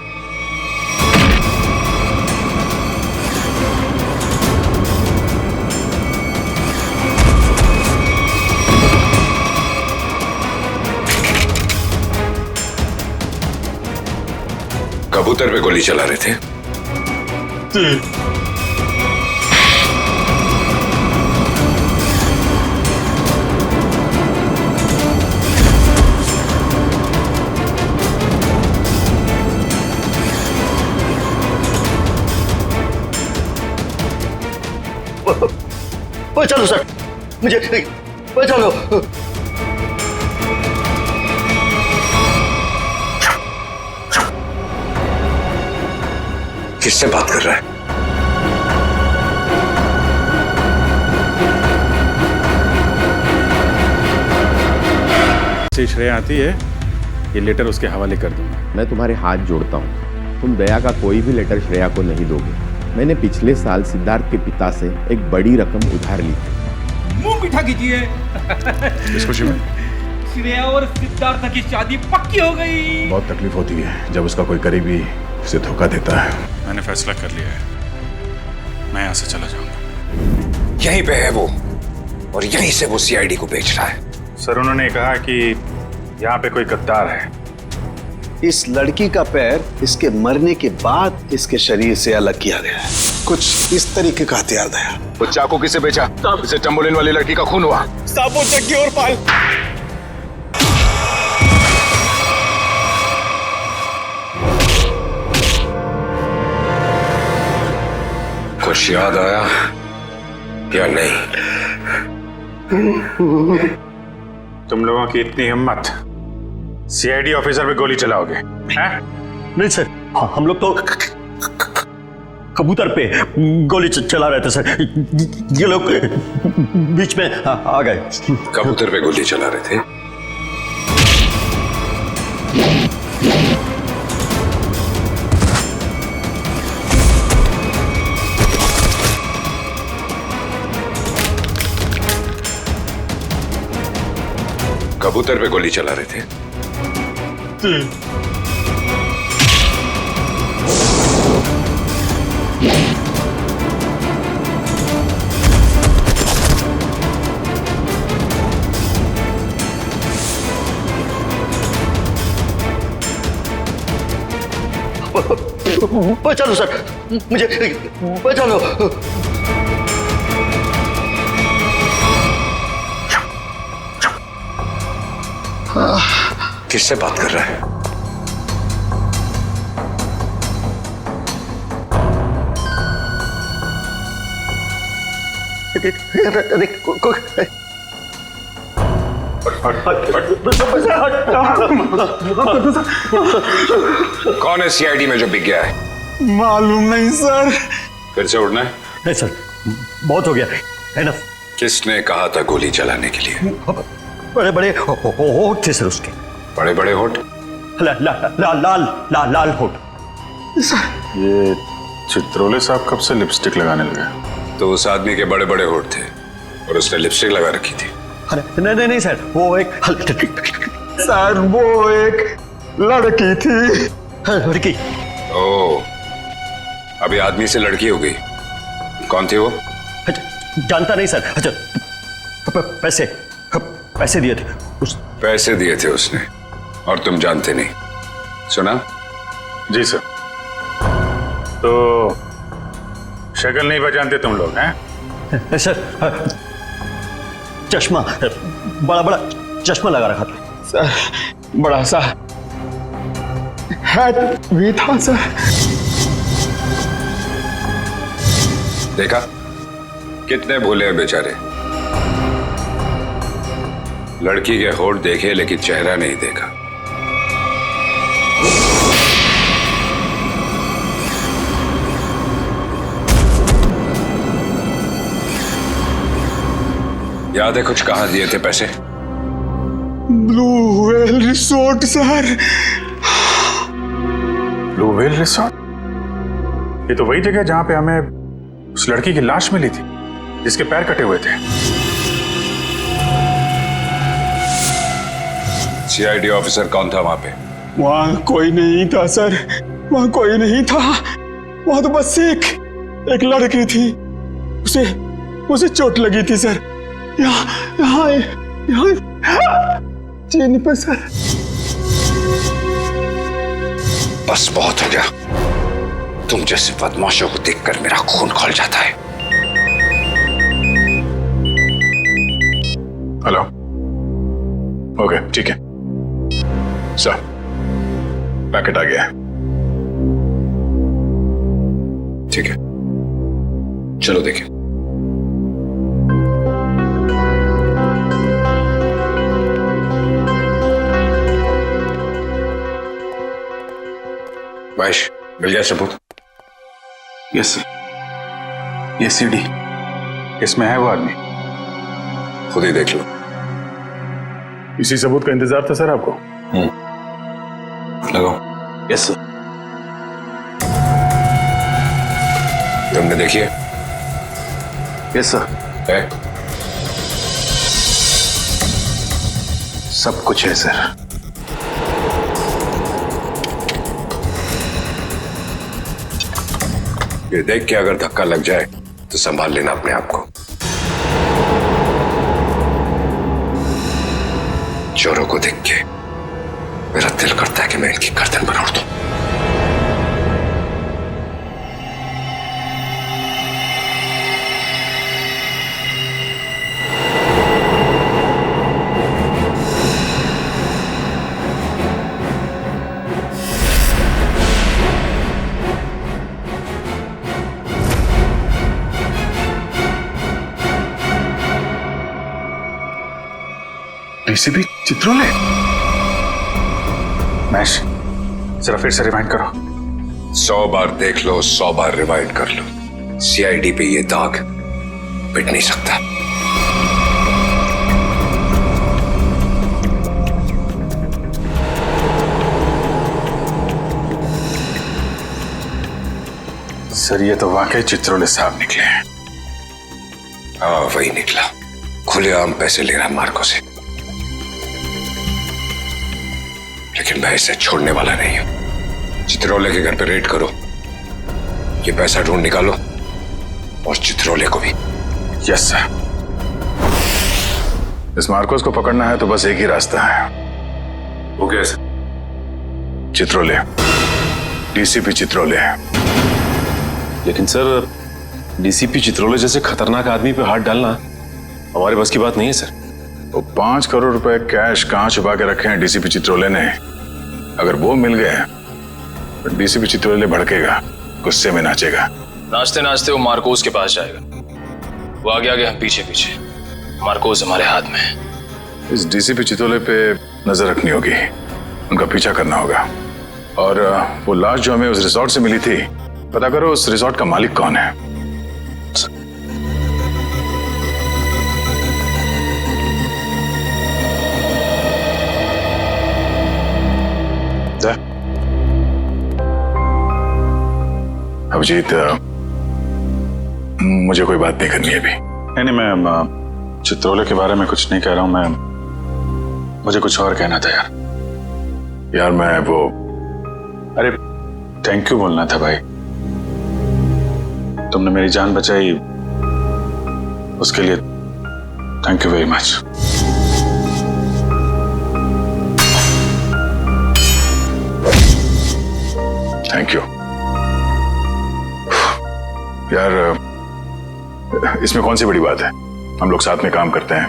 कबूतर पे गोली चला रहे थे। बचा लो सर, मुझे बचा लो। किससे बात कर रहा है? से श्रेया आती है, ये लेटर उसके हवाले कर दूंगा। मैं तुम्हारे हाथ जोड़ता हूँ, तुम दया का कोई भी लेटर श्रेया को नहीं दोगे। मैंने पिछले साल सिद्धार्थ के पिता से एक बड़ी रकम उधार ली थी। मुंह मीठा कीजिए। इस खुशी में श्रेया और सिद्धार्थ की शादी पक्की हो गई। बहुत तकलीफ होती है जब उसका कोई करीबी उसे धोखा देता है। मैंने फैसला कर लिया है, मैं यहाँ से चला जाऊंगा। यहीं पे है वो, और यहीं से वो सीआईडी को बेच रहा है। सर, उन्होंने कहा कि यहाँ पे कोई गद्दार है। इस लड़की का पैर इसके मरने के बाद इसके शरीर से अलग किया गया है। कुछ इस तरीके का हथियार था। वो चाकू किसे बेचा? इसे चंबोलिन वाली लड़की का खून हुआ। साबुत जग्गी और पाल। कुछ याद आया या नहीं? तुम लोगों की इतनी हिम्मत, सीआईडी ऑफिसर पे गोली चलाओगे? नहीं सर, हम लोग तो कबूतर पे गोली चला रहे थे सर, ये लोग बीच में आ गए। कबूतर पे गोली चला रहे थे? कबूतर पे गोली चला रहे थे? बचा लो सर, मुझे बचा लो। किससे बात कर रहा है? कौन है सीआईडी में जो बिक गया है? मालूम नहीं सर। फिर से उड़ना है? नहीं सर, बहुत हो गया, एनफ। किसने कहा था गोली चलाने के लिए? बड़े बड़े होठ थे सर उसके। बड़े बड़े होठ? लाल होठ। ये चित्रोले साहब कब से लिपस्टिक लगाने लगे? तो उस आदमी के बड़े बड़े होठ थे और उसने लिपस्टिक लगा रखी थी। नहीं सर, वो एक सर वो एक लड़की थी। लड़की? ओ, अभी आदमी से लड़की हो गई। कौन थी वो? जानता नहीं सर। अच्छा, पैसे दिए थे पैसे दिए थे उसने, और तुम जानते नहीं? सुना? जी सर। तो शक्ल नहीं पहचानते तुम लोग हैं? सर, चश्मा, बड़ा चश्मा लगा रखा था सर। बड़ा सा हैट भी था सर। देखा कितने भूले हैं बेचारे। लड़की के होठ देखे लेकिन चेहरा नहीं देखा। याद है कुछ कहाँ दिए थे पैसे? Blue whale resort sir. Blue whale resort? ये तो वही जगह जहां पे हमें उस लड़की की लाश मिली थी जिसके पैर कटे हुए थे। सीआईडी ऑफिसर कौन था वहां पे? वहां कोई नहीं था सर, वहां कोई नहीं था। वहां तो बस एक लड़की थी, उसे चोट लगी थी सर। यहाँ चीनी पे सर। बस बहुत हो गया। तुम जैसे बदमाशों को देखकर मेरा खून खौल जाता है। हेलो। ओके, ठीक है सर, पैकेट आ गया है। ठीक है, चलो देखिए। महेश, मिल गया सबूत? Yes sir. ये सीडी, इसमें है वो आदमी। खुद ही देख लो। इसी सबूत का इंतजार था सर आपको? लगाओ। Yes sir. तुमने देखी है? Yes sir. है? सब कुछ है सर। ये देख के अगर धक्का लग जाए तो संभाल लेना अपने आप को। चोरों को देख के मेरा दिल करता है कि मैं इनकी गर्दन पर उड़ दूं। डीसीपी चित्रोले? मैश, जरा फिर से रिवाइंड करो। 100 बार देख लो, 100 बार रिवाइंड कर लो, सीआईडी पे ये दाग मिट नहीं सकता। सर, ये तो वाकई चित्रोले साहब निकले हैं। हाँ, वही निकला। खुलेआम पैसे ले रहा मार्को से। लेकिन मैं इसे छोड़ने वाला नहीं हूं। चित्रोले के घर पे रेड करो, ये पैसा ढूंढ निकालो, और चित्रोले को भी। Yes sir. इस मार्कोस को पकड़ना है तो बस एक ही रास्ता है। वो क्या सर? चित्रोले, डीसीपी चित्रोले। लेकिन सर, डीसीपी चित्रोले जैसे खतरनाक आदमी पे हाथ डालना हमारे बस की बात नहीं है सर। वो 5 करोड़ रुपए कैश कहां छुपा के रखे हैं डीसीपी चित्रोले ने? अगर वो मिल गए तो डीसीपी चित्रोले भड़केगा, गुस्से में नाचेगा। नाचते नाचते वो मार्कोस के पास जाएगा। वो आगे आगे, हम पीछे पीछे। मार्कोस हमारे हाथ में है। इस डीसीपी चित्रोले पे नजर रखनी होगी, उनका पीछा करना होगा। और वो लाश जो हमें उस रिसोर्ट से मिली थी, पता करो उस रिसोर्ट का मालिक कौन है। अभिजीत, मुझे कोई बात नहीं करनी है अभी। नहीं, मैं चित्रोले के बारे में कुछ नहीं कह रहा हूं। मुझे कुछ और कहना था यार मैं वो, अरे थैंक यू बोलना था भाई। तुमने मेरी जान बचाई, उसके लिए thank you very much. Thank you यार, इसमें कौन सी बड़ी बात है? हम लोग साथ में काम करते हैं,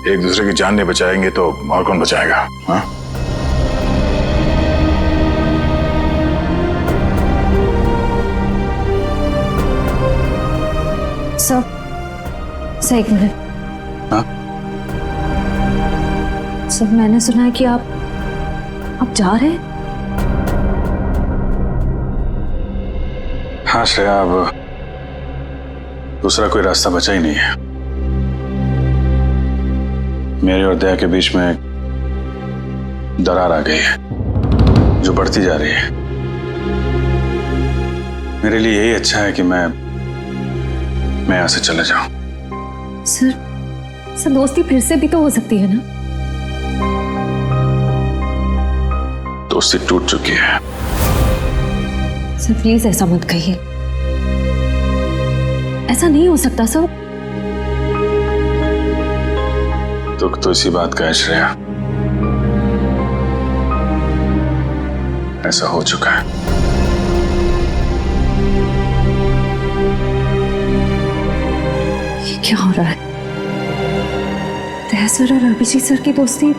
एक दूसरे की जान नहीं बचाएंगे तो और कौन बचाएगा? हाँ? सर, एक मिनट। हाँ? सर, मैंने सुना है कि आप जा रहे हैं? हाँ श्रेया, अब दूसरा कोई रास्ता बचा ही नहीं है। मेरे और दया के बीच में दरार आ गई है जो बढ़ती जा रही है। मेरे लिए यही अच्छा है कि मैं यहाँ से चले जाऊं। सर, दोस्ती फिर से भी तो हो सकती है ना? दोस्ती टूट चुकी है। सर प्लीज ऐसा मत कहिए, ऐसा नहीं हो सकता सर। दुख तो इसी बात का है श्रेया, ऐसा हो चुका है। ये क्या हो रहा है? तहसर और अभिजीत सर की दोस्ती,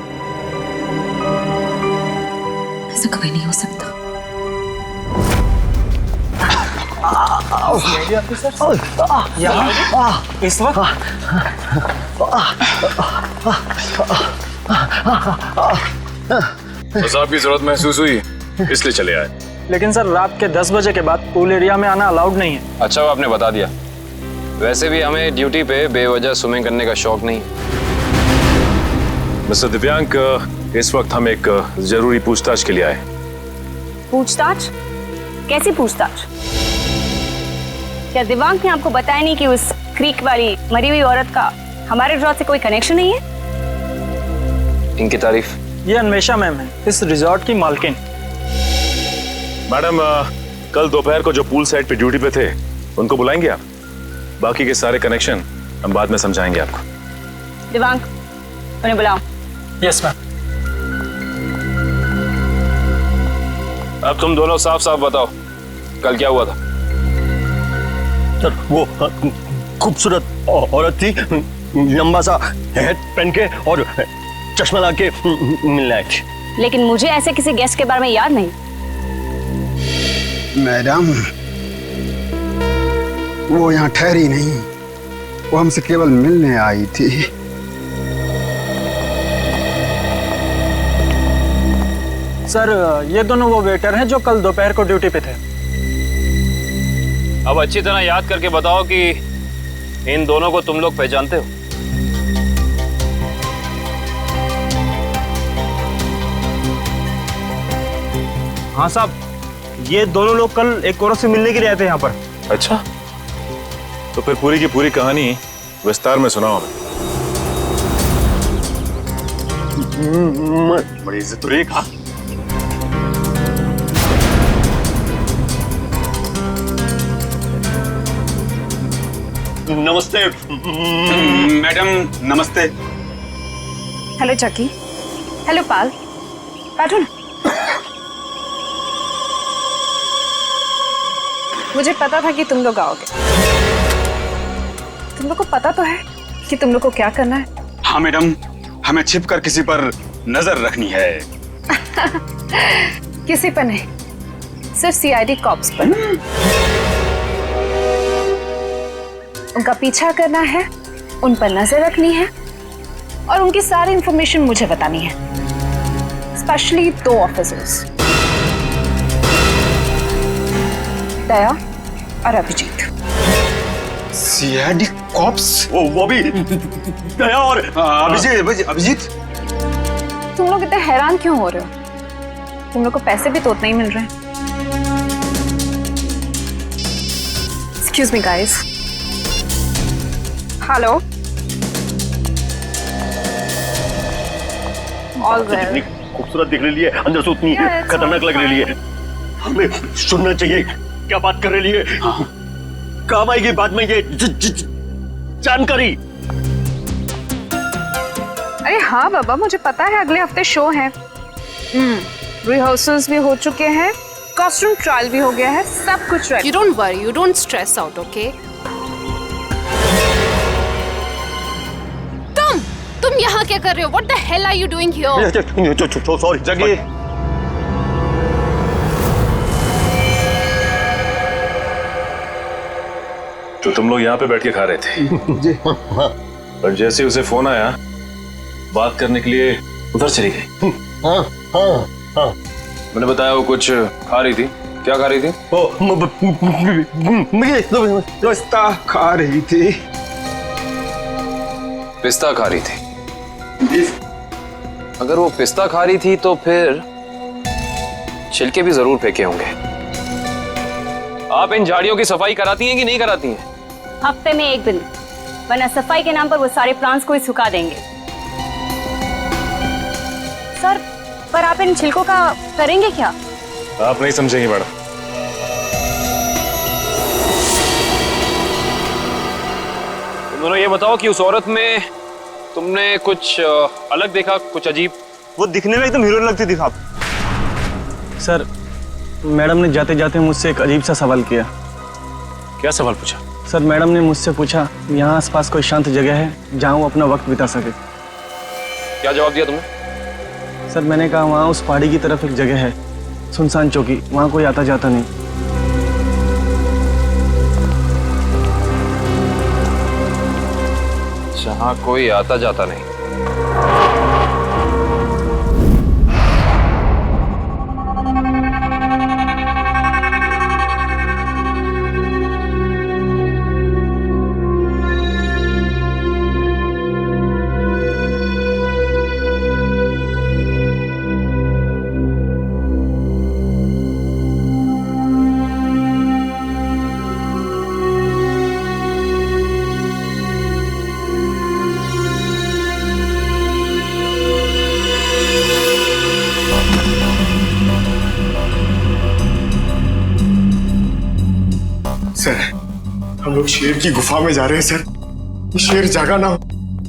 ऐसा कभी नहीं हो सकता। इस वक्त बस आपकी जरूरत महसूस हुई इसलिए चले आए। लेकिन सर रात के 10 बजे के बाद पूल एरिया में आना अलाउड नहीं है। अच्छा वो आपने बता दिया। वैसे भी हमें ड्यूटी पे बेवजह स्विमिंग करने का शौक नहीं है। मिस्टर दिव्यांक, इस वक्त हम एक जरूरी पूछताछ के लिए आए। पूछताछ? कैसी पूछताछ? क्या दिव्यांक ने आपको बताया नहीं कि उस क्रीक वाली मरी हुई औरत का हमारे रिजॉर्ट से कोई कनेक्शन नहीं है? इनकी तारीफ? ये अन्वेषा मैम है, इस रिजॉर्ट की मालकिन। मैडम, कल दोपहर को जो पूल साइड पे ड्यूटी पे थे उनको बुलाएंगे आप? बाकी के सारे कनेक्शन हम बाद में समझाएंगे आपको। दिव्यांक, उन्हें बुलाओ। Yes ma'am. अब तुम दोनों साफ साफ बताओ, कल क्या हुआ था? सर वो खूबसूरत औरत थी, लंबा सा हेड पहन के और चश्मा ला के मिलने आई थी। लेकिन मुझे ऐसे किसी गेस्ट के बारे में याद नहीं। मैडम, वो यहाँ ठहरी नहीं, वो हमसे केवल मिलने आई थी। सर ये दोनों वो वेटर हैं जो कल दोपहर को ड्यूटी पे थे। अब अच्छी तरह याद करके बताओ कि इन दोनों को तुम लोग पहचानते हो? हाँ साहब, ये दोनों लोग कल एक औरत से मिलने के लिए आए थे यहाँ पर। अच्छा, तो फिर पूरी की पूरी कहानी विस्तार में सुनाओ हमें। बड़ी इज्जत रही कहा। नमस्ते मैडम, नमस्ते। हेलो चकी। हेलो पाल, बैठो ना। मुझे पता था कि तुम लोग आओगे। तुम लोग को पता तो है कि तुम लोग को क्या करना है? हाँ मैडम, हमें छिपकर किसी पर नजर रखनी है। किसी पर नहीं, सिर्फ सीआईडी कॉप्स पर। उनका पीछा करना है, उन पर नजर रखनी है और उनकी सारी इंफॉर्मेशन मुझे बतानी है, स्पेशली 2 ऑफिसर्स, दया और अभिजीत। CID cops? वो भी दया और अभिजीत। तुम लोग इतने हैरान क्यों हो रहे हो? तुम लोग को पैसे भी तो उतने ही मिल रहे हैं। Excuse me guys. Hello. All well. खूबसूरत दिख रही है, अंदर से उतनी खतरनाक लग रही है। हमें सुनना चाहिए क्या बात कर रही है। काम आएगी बाद में ये जानकारी। अरे हाँ बाबा, मुझे पता है अगले हफ्ते शो है। रिहर्सल्स भी हो चुके हैं, कॉस्ट्यूम ट्रायल भी हो गया है, सब कुछ ready. You don't worry, you don't stress out, okay? तुम यहाँ क्या कर रहे हो? What the hell are you doing here? Sorry जगी। तो तुम लोग यहाँ पे बैठ के खा रहे थे? जी। पर जैसे उसे फोन आया बात करने के लिए उधर चली गई। हाँ। मैंने बताया वो कुछ खा रही थी। क्या खा रही थी? पिस्ता खा रही थी। पिस्ता खा रही थी? अगर वो पिस्ता खा रही थी तो फिर छिलके भी जरूर फेंके होंगे। आप इन झाड़ियों की सफाई कराती हैं कि नहीं कराती हैं? हफ्ते में 1 दिन, वरना सफाई के नाम पर वो सारे प्लांट्स को ही सुखा देंगे। सर, पर आप इन छिलकों का करेंगे क्या? आप नहीं समझेंगे मैडम। तुम दोनों ये बताओ कि उस औरत में तुमने कुछ अलग देखा, कुछ अजीब? वो दिखने में एकदम हीरोइन लगती थी साहब। सर, मैडम ने जाते जाते मुझसे एक अजीब सा सवाल किया। क्या सवाल पूछा? सर मैडम ने मुझसे पूछा यहाँ आसपास कोई शांत जगह है जहाँ वो अपना वक्त बिता सके। क्या जवाब दिया तुमने? सर मैंने कहा वहाँ उस पहाड़ी की तरफ एक जगह है, सुनसान चौकी, वहाँ कोई आता जाता नहीं। जहाँ कोई आता जाता नहीं। सर हम लोग शेर की गुफा में जा रहे हैं सर। शेर जागा ना हो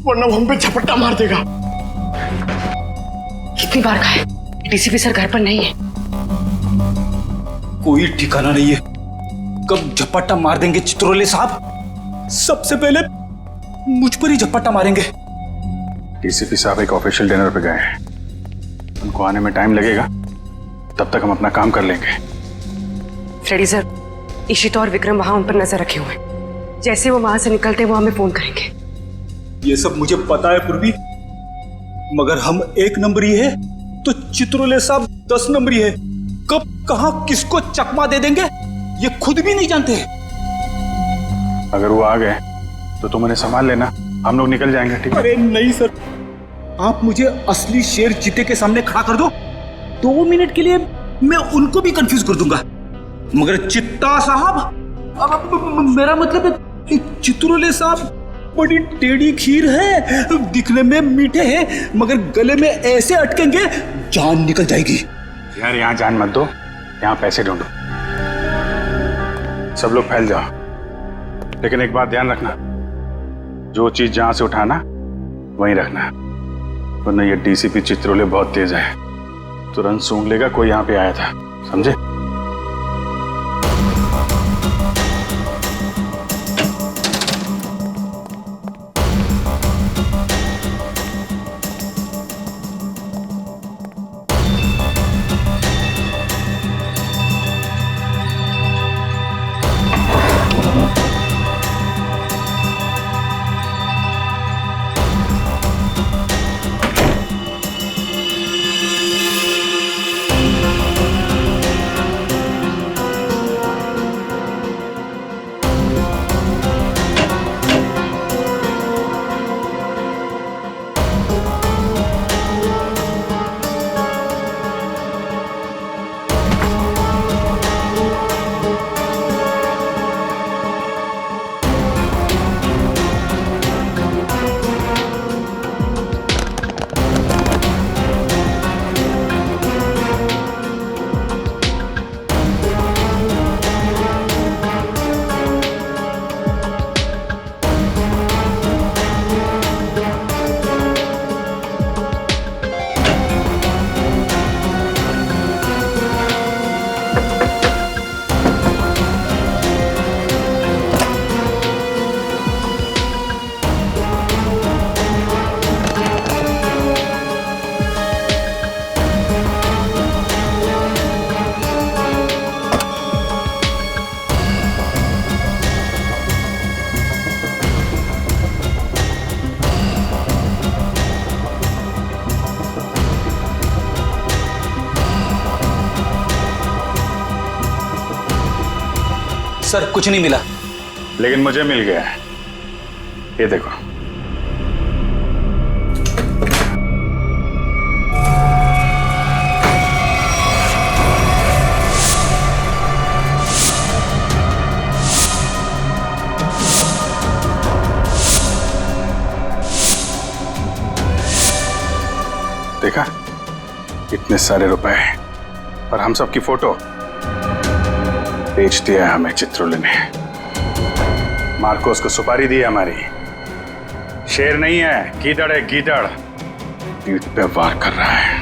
वरना वो हम पे झपट्टा मार देगा। कितनी बार कहा है डीसीपी सर घर पर नहीं है। कोई ठिकाना नहीं है, कब झपट्टा मार देंगे चित्रोले साहब। सबसे पहले मुझ पर ही झपट्टा मारेंगे। डीसीपी साहब एक ऑफिशियल डिनर पे गए हैं, उनको आने में टाइम लगेगा, तब तक हम अपना काम कर लेंगे। फ्रेडी सर, इशिता और विक्रम वहां उन पर नजर रखे हुए हैं। जैसे वो वहां से निकलते वो हमें फोन करेंगे। ये सब मुझे पता है पूर्वी, मगर हम 1 नंबरी है तो चित्रोले साहब 10 नंबरी है। कब कहां किसको चकमा दे देंगे ये खुद भी नहीं जानते। अगर वो आ गए तो तुम उन्हें संभाल लेना, हम लोग निकल जाएंगे। ठीक है? अरे नहीं सर, आप मुझे असली शेर चीते के सामने खड़ा कर दो, 2 मिनट के लिए मैं उनको भी कंफ्यूज कर दूंगा। मगर चित्ता साहब, अब मेरा मतलब है चित्रोले साहब बड़ी टेढ़ी खीर है, दिखने में मीठे हैं मगर गले में ऐसे अटकेंगे जान निकल जाएगी। यार यहाँ जान मत दो, यहाँ पैसे ढूंढो। सब लोग फैल जाओ, लेकिन एक बात ध्यान रखना, जो चीज जहां से उठाना वहीं रखना, वरना ये डीसीपी चित्रोले बहुत तेज है, तुरंत सूंघ लेगा कोई यहाँ पे आया था। समझे? सर कुछ नहीं मिला। लेकिन मुझे मिल गया है, ये देखो। देखा, इतने सारे रुपए और हम सब की फोटो बेच दिया हमें चित्रोले ने। मार्कोस को सुपारी दी है हमारी। शेर नहीं है, गीदड़ है, गीदड़। पीठ पे वार कर रहा है।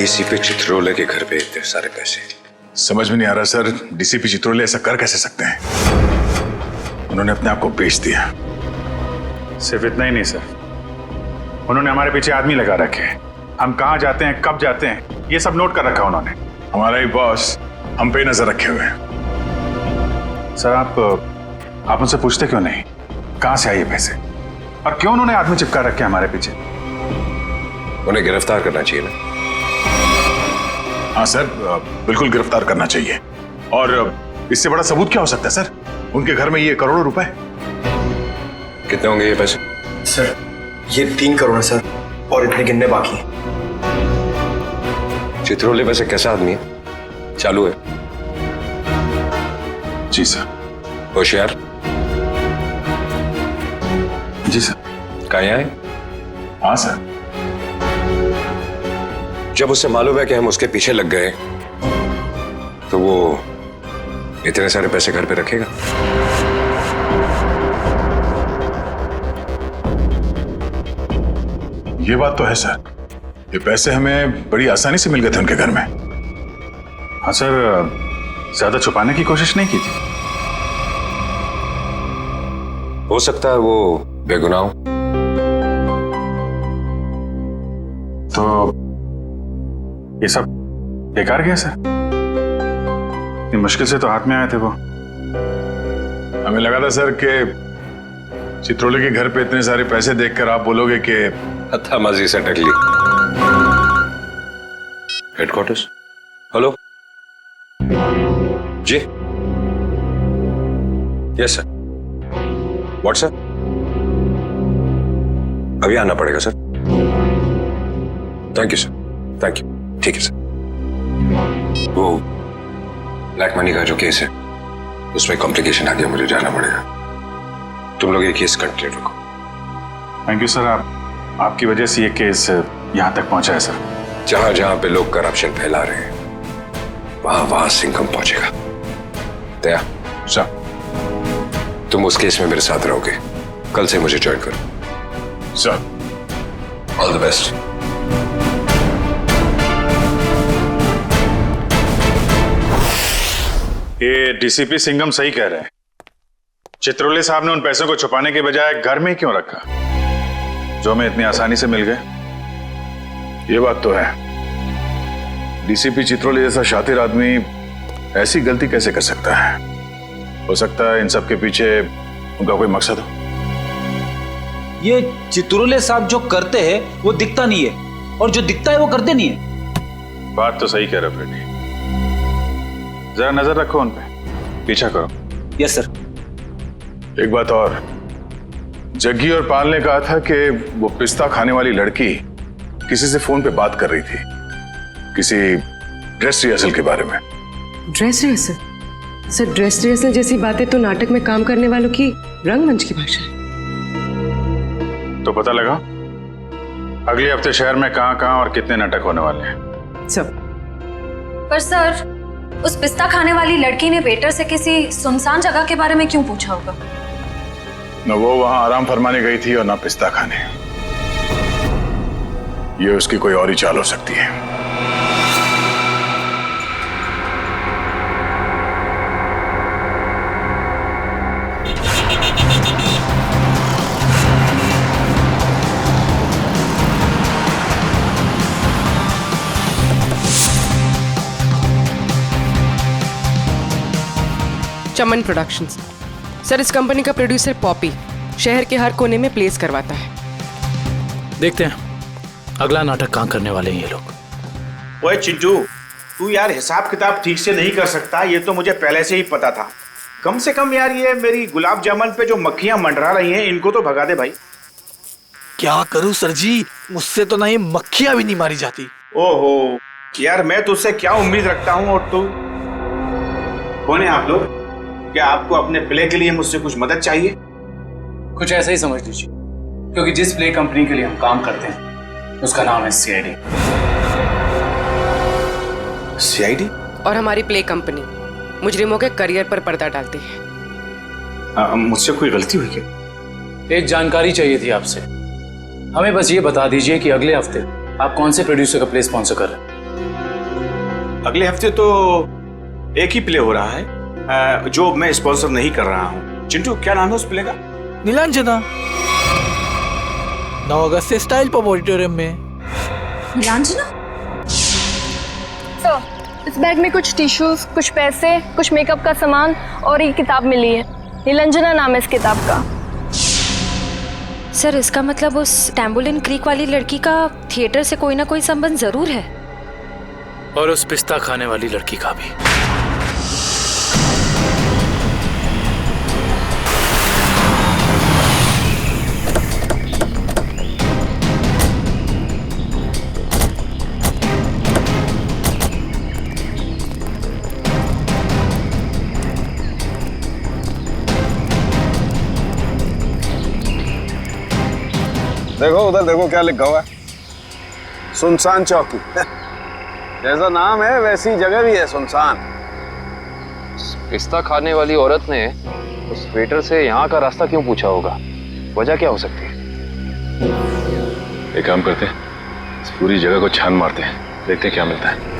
डीसीपी चित्रोले के घर पे इतने सारे पैसे? समझ में नहीं आ रहा सर, डीसीपी चित्रोले ऐसा कर कैसे सकते हैं? उन्होंने अपने आप को बेच दिया। सिर्फ इतना ही नहीं सर, उन्होंने हमारे पीछे आदमी लगा रखे हैं। हम कहाँ जाते हैं, कब जाते हैं, ये सब नोट कर रखा उन्होंने। हमारा ही बॉस हम पे नजर रखे हुए हैं। सर आप उनसे पूछते क्यों नहीं कहां से आए ये पैसे, और क्यों उन्होंने आदमी चिपका रखे हमारे पीछे? उन्हें गिरफ्तार करना चाहिए ना? हाँ सर, बिल्कुल गिरफ्तार करना चाहिए। और इससे बड़ा सबूत क्या हो सकता है सर? उनके घर में ये करोड़ों रुपए। कितने होंगे ये पैसे? सर ये 3 करोड़ है सर, और इतने गिनने बाकी हैं। चित्रोले वैसे कैसा आदमी है? चालू है? जी सर। होशियार? जी सर। कहाँ है? हाँ सर। जब उसे मालूम है कि हम उसके पीछे लग गए तो वो इतने सारे पैसे घर पे रखेगा? ये बात तो है सर, ये पैसे हमें बड़ी आसानी से मिल गए थे उनके घर में। हाँ सर, ज्यादा छुपाने की कोशिश नहीं की थी। हो सकता है वो बेगुनाह हो। तो ये सब बेकार गया सर? इतनी मुश्किल से तो हाथ में आए थे वो। हमें लगा था सर कि चित्रोले के घर पे इतने सारे पैसे देखकर आप बोलोगे कि हत्थामाजी से टकली। हेडक्वार्टर्स? हेलो जी। Yes sir. व्हाट्सएप? अभी आना पड़ेगा sir. Thank you sir, thank you. ठीक है सर। वो ब्लैक मनी का जो केस है उसमें कॉम्प्लिकेशन आ गया, मुझे जाना पड़ेगा। तुम लोग ये केस कंटिन्यू रखो। थैंक यू सर, आपकी वजह से ये केस यहाँ तक पहुंचा है सर। जहां जहां पे लोग करप्शन फैला रहे हैं वहां वहां सिंघम पहुंचेगा। दया सर, तुम उस केस में मेरे साथ रहोगे। कल से मुझे ज्वाइन करो। Sir, all the best. ये डीसीपी सिंघम सही कह रहे हैं। चित्रोले साहब ने उन पैसों को छुपाने के बजाय घर में ही क्यों रखा, जो हमें इतनी आसानी से मिल गए? ये बात तो है। डीसीपी चित्रोले जैसा शातिर आदमी ऐसी गलती कैसे कर सकता है? हो सकता है इन सब के पीछे उनका कोई मकसद हो। ये चित्रोले साहब जो करते हैं वो दिखता नहीं है, और जो दिखता है वो करते नहीं है। बात तो सही कह रहे हो फ्रेडी, जरा नजर रखो उन पे, पीछा करो। Yes sir. एक बात और, जग्गी और पाल ने कहा था कि वो पिस्ता खाने वाली लड़की किसी से फोन पे बात कर रही थी, किसी ड्रेस रिहर्सल के बारे में। Dress rehearsal? Sir dress rehearsal जैसी बातें तो नाटक में काम करने वालों की रंगमंच की भाषा है। तो पता लगा अगले हफ्ते शहर में कहां और कितने नाटक होने वाले हैं? सब। पर सर, उस पिस्ता खाने वाली लड़की ने वेटर से किसी सुनसान जगह के बारे में क्यों पूछा होगा? न वो वहां आराम फरमाने गई थी और ना पिस्ता खाने। ये उसकी कोई और ही चाल हो सकती है। चमन प्रोडक्शंस। सर इस कंपनी का प्रोड्यूसर पॉपी शहर के हर कोने में प्लेस करवाता है। देखते हैं अगला नाटक कहाँ करने वाले हैं ये लोग। ओए चिंटू, तू यार हिसाब किताब ठीक से नहीं कर सकता, ये तो मुझे पहले से ही पता था। कम से कम यार ये मेरी गुलाब जामुन पे जो मक्खियां मंडरा रही हैं इनको तो भगा दे भाई। क्या करूं सर जी, मुझसे तो ना ये मक्खियां भी नहीं मारी जाती। ओहो यार, मैं तुझसे क्या उम्मीद रखता हूँ। और तू कौन है आप लोग? क्या आपको अपने प्ले के लिए मुझसे कुछ मदद चाहिए? कुछ ऐसा ही समझ लीजिए, क्योंकि जिस प्ले कंपनी के लिए हम काम करते हैं उसका नाम है सीआईडी। सीआईडी? और हमारी प्ले कंपनी मुजरिमों के करियर पर पर्दा डालती है। मुझसे कोई गलती हुई क्या? एक जानकारी चाहिए थी आपसे। हमें बस ये बता दीजिए कि अगले हफ्ते आप कौन से प्रोड्यूसर का प्ले स्पॉन्सर कर रहे हैं। अगले हफ्ते तो एक ही प्ले हो रहा है जो मैं स्पॉन्सर नहीं कर रहा हूँ। चिंटू, क्या नाम है उस प्ले का? नीलांजना। 9 अगस्त से स्टाइल पॉप ऑडिटोरियम में। नीलांजना? सर, इस बैग में कुछ टिश्यूज, कुछ पैसे, कुछ मेकअप का सामान और एक किताब मिली है। नीलांजना नाम है इस किताब का। सर, इसका मतलब उस टैम्बोलिन क्रीक वाली लड़की का थिएटर से कोई ना कोई संबंध जरूर है। और उस पिस्ता खाने वाली लड़की का भी। देखो उधर, देखो क्या लिखा हुआ है, सुनसान चौकी। जैसा नाम है वैसी जगह भी है, सुनसान। पिस्ता खाने वाली औरत ने उस वेटर से यहाँ का रास्ता क्यों पूछा होगा? वजह क्या हो सकती है? एक काम करते हैं, इस पूरी जगह को छान मारते हैं, देखते हैं क्या मिलता है।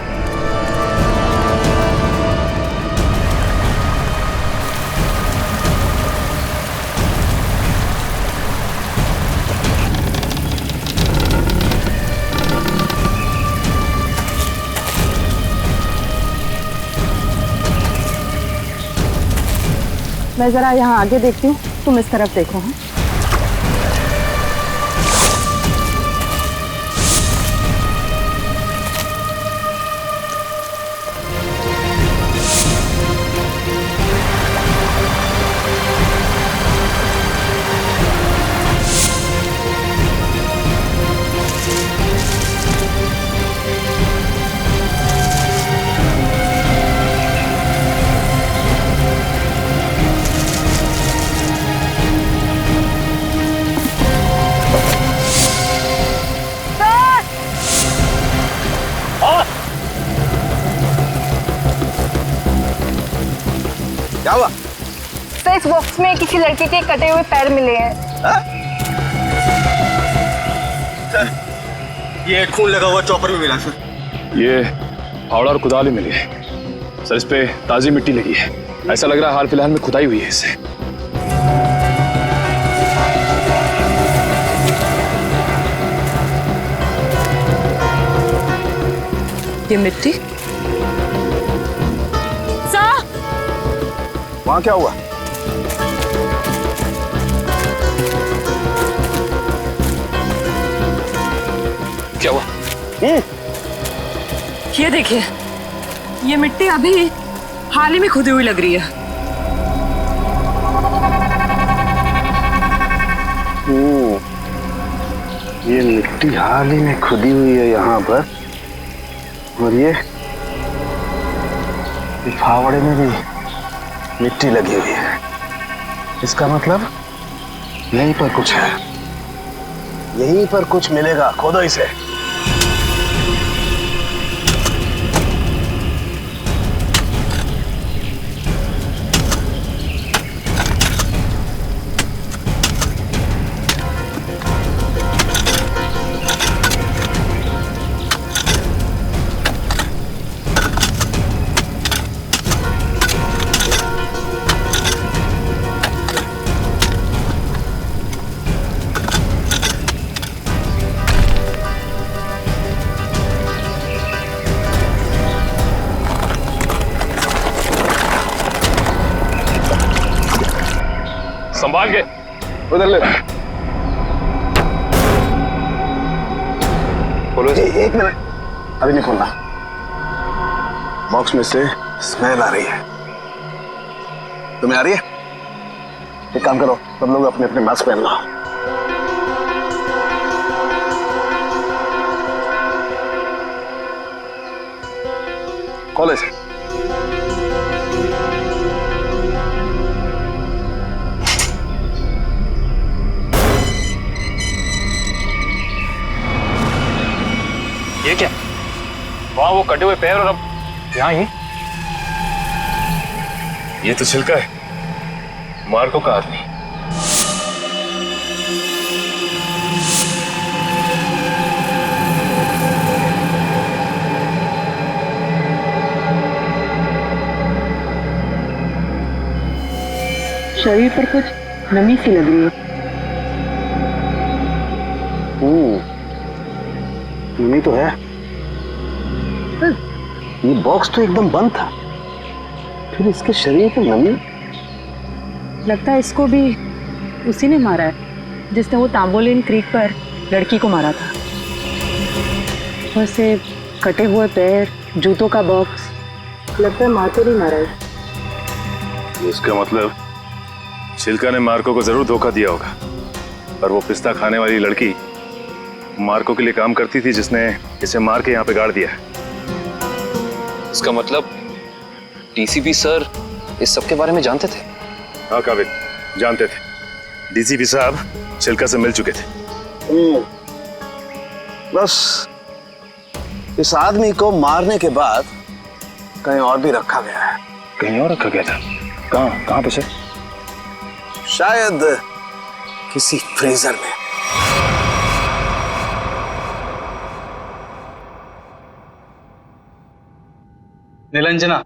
मैं जरा यहाँ आगे देखती हूँ, तुम इस तरफ देखो। हाँ, क्या हुआ? सर, इस बॉक्स में किसी लड़के के कटे हुए पैर मिले हैं। ये खून लगा हुआ चॉपर भी मिला सर। ये फावड़ा और कुदाल ही मिली है सर, इस पे ताजी मिट्टी लगी है। ऐसा लग रहा है हाल फिलहाल में खुदाई हुई है इससे। ये मिट्टी वहां क्या हुआ? क्या हुआ? ये देखिए, ये मिट्टी अभी हाल ही में खुदी हुई लग रही है। ये मिट्टी हाल ही में खुदी हुई है यहाँ पर, और ये फावड़े में भी मिट्टी लगी हुई है। इसका मतलब यहीं पर कुछ है, यहीं पर कुछ मिलेगा। खोदो इसे। संभाल के उधर ले। खोलो। एक मिनट, अभी नहीं खोलना। बॉक्स में से स्मेल आ रही है। तुम्हें आ रही है? एक काम करो, सब लोग अपने अपने मास्क पहन लो। खोलो इसे। ये क्या? वहां वो कटे हुए पैर और अब यहाँ ही। ये तो छिलका है, मार्को का आदमी। शरीर पर कुछ नमी सी लग रही है। नमी तो है। ये बॉक्स तो एकदम बंद था, फिर इसके शरीर पर नमी। लगता है इसको भी उसी ने मारा है जिसने वो तांबोलिन क्रीक पर लड़की को मारा था। वैसे कटे हुए पैर, जूतों का बॉक्स, लगता है मार्को ने मारा है। इसका मतलब चिल्का ने मार्को को जरूर धोखा दिया होगा, और वो पिस्ता खाने वाली लड़की मार्को के लिए काम करती थी जिसने इसे मार के यहाँ पे गाड़ दिया। इसका मतलब डीसीपी सर इस सब के बारे में जानते थे? हाँ काबिल, जानते थे। डीसीपी साहब चिल्का से मिल चुके थे। बस इस आदमी को मारने के बाद कहीं और भी रखा गया है। कहीं और रखा गया था? कहाँ पे सर? शायद किसी फ्रीजर में। निरंजना,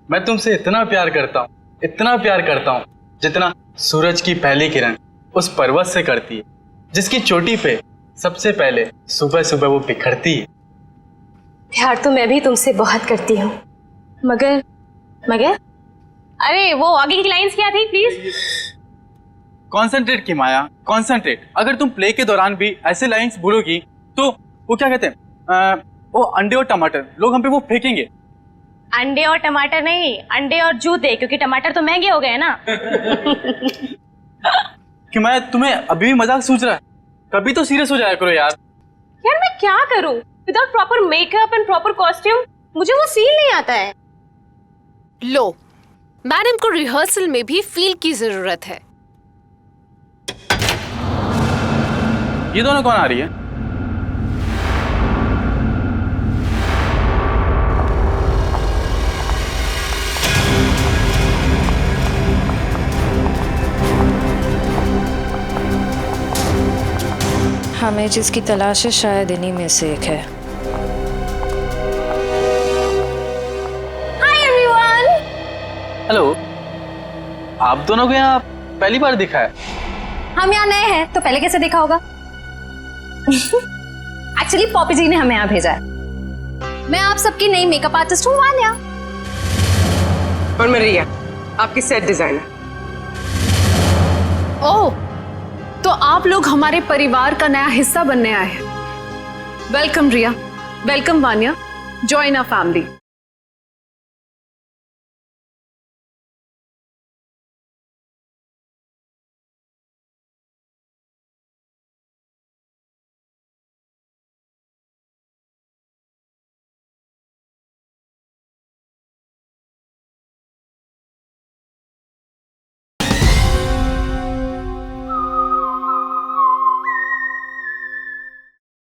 मैं तुमसे इतना प्यार करता हूँ जितना सूरज की पहली किरण उस पर्वत से करती है, जिसकी चोटी पे सबसे पहले सुबह सुबह वो बिखरती है। प्यार तो मैं भी तुमसे बहुत करती हूँ, मगर अरे वो आगे की लाइंस क्या थी प्लीज? कॉन्सेंट्रेट की माया, कॉन्सेंट्रेट। अगर तुम प्ले के दौरान भी ऐसे लाइंस बोलोगी तो वो क्या कहते हैं, वो अंडे और टमाटर लोग हम पे वो फेंकेंगे। अंडे और टमाटर नहीं, अंडे और जूते, क्योंकि टमाटर तो महंगे हो गए ना। कि मैं तुम्हें अभी भी मजाक सूझ रहा है? कभी तो सीरियस हो जाया करो यार। यार मैं क्या करूं without proper makeup and proper costume? मुझे वो फील नहीं आता है। लो, मैडम को रिहर्सल में भी फील की जरूरत है। ये दोनों कौन आ रही है? हमें जिसकी तलाश है शायद इन्हीं में से एक है। Hi everyone. हेलो, आप दोनों को यहाँ पहली बार दिखा है? हम यहाँ नए हैं तो पहले कैसे देखा होगा? एक्चुअली पॉपी जी ने हमें यहाँ भेजा है। मैं आप सबकी नई मेकअप आर्टिस्ट हूँ वान्या। और मैं रिया, आपकी सेट डिजाइनर। ओह, तो आप लोग हमारे परिवार का नया हिस्सा बनने आए हैं। Welcome Riya, welcome Vanya, join our family.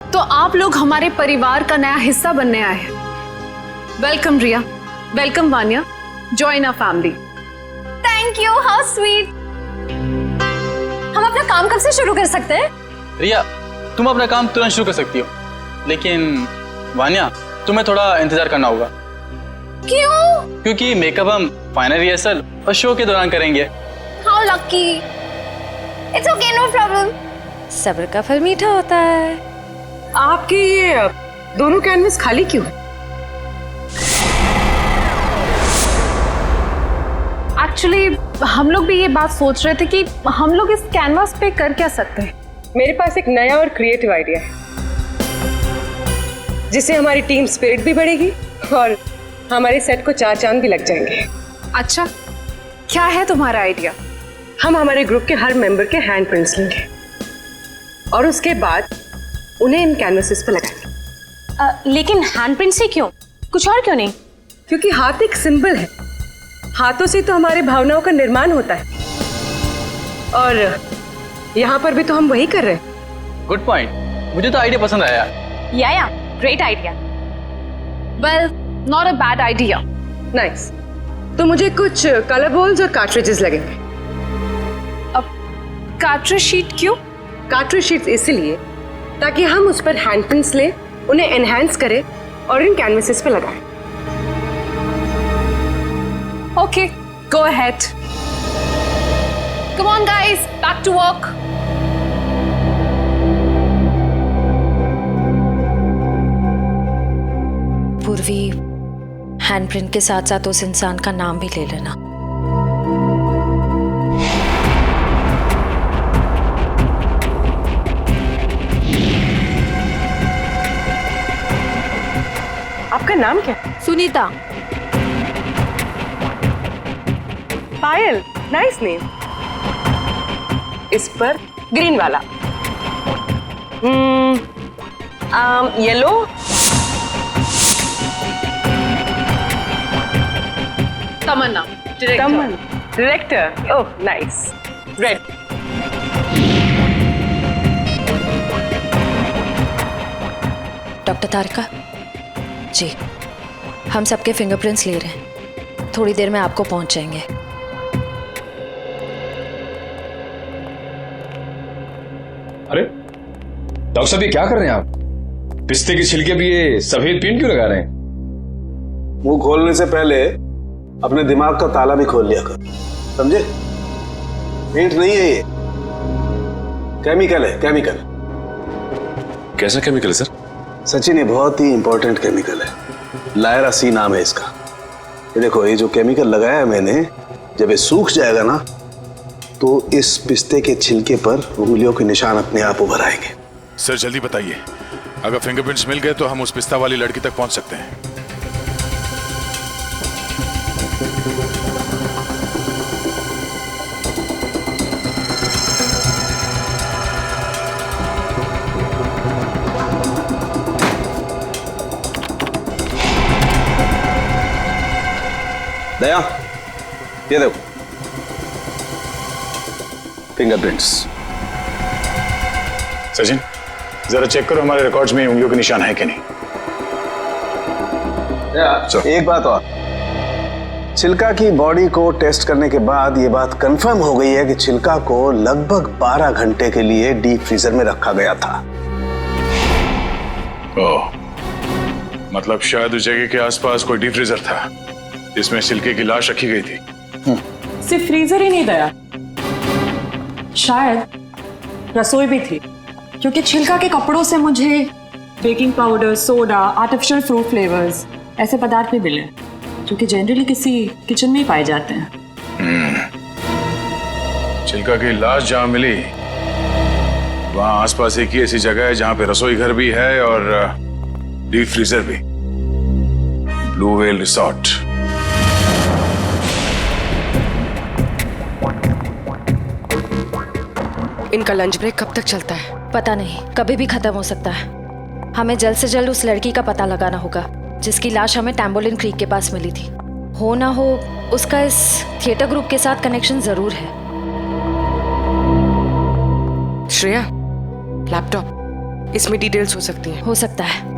तो आप लोग हमारे परिवार का नया हिस्सा बनने आए हैं। Welcome Riya, welcome Vanya, join our family. Thank you, how sweet. हम अपना काम कब से शुरू कर सकते हैं? रिया, तुम अपना काम तुरंत शुरू कर सकती हो, लेकिन वान्या तुम्हें थोड़ा इंतजार करना होगा। क्यों? क्योंकि मेकअप हम फाइनल रिहर्सल और शो के दौरान करेंगे। How lucky. It's okay, no problem. सब्र का फल मीठा होता है। आपके ये दोनों कैनवस खाली क्यों है? एक्चुअली हम लोग भी ये बात सोच रहे थे कि हम लोग इस कैनवास पे कर क्या सकते हैं। मेरे पास एक नया और क्रिएटिव आइडिया है, जिससे हमारी टीम स्पिरिट भी बढ़ेगी और हमारे सेट को 4 चांद भी लग जाएंगे। अच्छा, क्या है तुम्हारा आइडिया? हम हमारे ग्रुप के हर मेंबर के हैंड प्रिंट्स लेंगे और उसके बाद उन्हें इन कैनवसेस पर लगाएंगे। लेकिन हैंड प्रिंट से क्यों? कुछ और क्यों नहीं? क्योंकि हाथ एक सिंबल है। हाथों से तो हमारे भावनाओं का निर्माण होता है, और यहाँ पर भी तो हम वही कर रहे हैं। गुड पॉइंट, मुझे तो आइडिया पसंद आया। या great idea. Well, not a bad idea. Nice. तो मुझे कुछ कलर बॉल्स और कार्ट्रिजेस लगेंगे। अब कार्ट्रिज शीट क्यों? कार्ट्रिज शीट्स इसलिए ताकि हम उस पर हैंड प्रिंट्स लें, उन्हें एनहांस करें और इन कैनवसेस पे लगाएं। Okay, go ahead. Come on guys, back to work. पूर्वी हैंडप्रिंट के साथ साथ उस इंसान का नाम भी ले लेना। आपका नाम क्या? सुनीता। Payal, nice name. इस पर ग्रीन वाला। Yellow. Tamanna, director. Oh nice. Red. Doctor Tarika ji, हम सबके फिंगरप्रिंट्स ले रहे हैं, थोड़ी देर में आपको पहुंच जाएंगे। अरे डॉक्टर साहब, ये क्या कर रहे हैं आप? पिस्ते के छिलके भी ये सफेद पेंट क्यों लगा रहे हैं? मुंह खोलने से पहले अपने दिमाग का ताला भी खोल लिया कर, समझे? पेंट नहीं है ये, केमिकल है, केमिकल। कैसा केमिकल है सर? सचिन, ये बहुत ही इंपॉर्टेंट केमिकल है, लायरा सी नाम है इसका। ये देखो, ये जो केमिकल लगाया है मैंने, जब ये सूख जाएगा ना तो इस पिस्ते के छिलके पर उंगलियों के निशान अपने आप उभर आएंगे। सर जल्दी बताइए, अगर फिंगरप्रिंट्स मिल गए तो हम उस पिस्ता वाली लड़की तक पहुंच सकते हैं। दया, ये देखो फिंगरप्रिंट्स। सचिन, जरा चेक करो हमारे रिकॉर्ड्स में उंगलियों के निशान है कि नहीं। एक बात और, छिलका की बॉडी को टेस्ट करने के बाद ये बात कंफर्म हो गई है कि छिलका को लगभग 12 घंटे के लिए डीप फ्रीजर में रखा गया था। ओह, मतलब शायद उस जगह के आसपास कोई डीप फ्रीजर था जिसमें छिलके की लाश रखी गई थी। सिर्फ फ्रीजर ही नहीं दया, शायद रसोई भी थी, क्योंकि छिलका के कपड़ों से मुझे baking powder, soda, artificial fruit flavours ऐसे पदार्थ भी मिले जो कि जनरली किसी किचन में ही पाए जाते हैं। छिलका की लाश जहां मिली वहां आसपास एक ही ऐसी जगह है जहां पे रसोई घर भी है और डीप फ्रीजर भी, ब्लू व्हेल रिसोर्ट। इनका लंच ब्रेक कब तक चलता है? पता नहीं, कभी भी खत्म हो सकता है। हमें जल्द से जल्द उस लड़की का पता लगाना होगा जिसकी लाश हमें टैम्बोलिन क्रीक के पास मिली थी। हो ना हो उसका इस थिएटर ग्रुप के साथ कनेक्शन जरूर है। श्रेया, लैपटॉप, इसमें डिटेल्स हो सकती हैं। हो सकता है।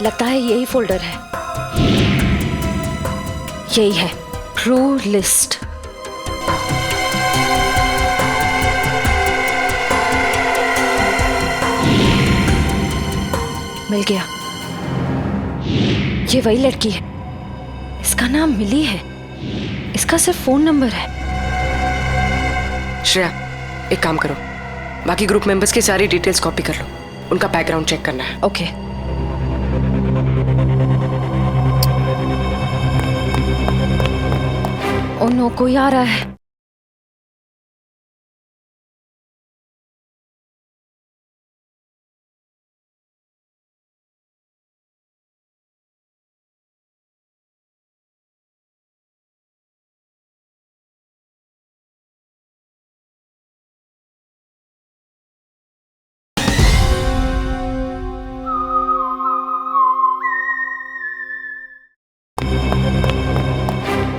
लगता है यही फोल्डर है। यही है, ट्रू लिस्ट। मिल गया, ये वही लड़की है। इसका नाम मिली है, इसका सिर्फ फोन नंबर है। श्रेया, एक काम करो, बाकी ग्रुप मेंबर्स की सारी डिटेल्स कॉपी कर लो, उनका बैकग्राउंड चेक करना है। ओके। ओ नो, कोई आ रहा है।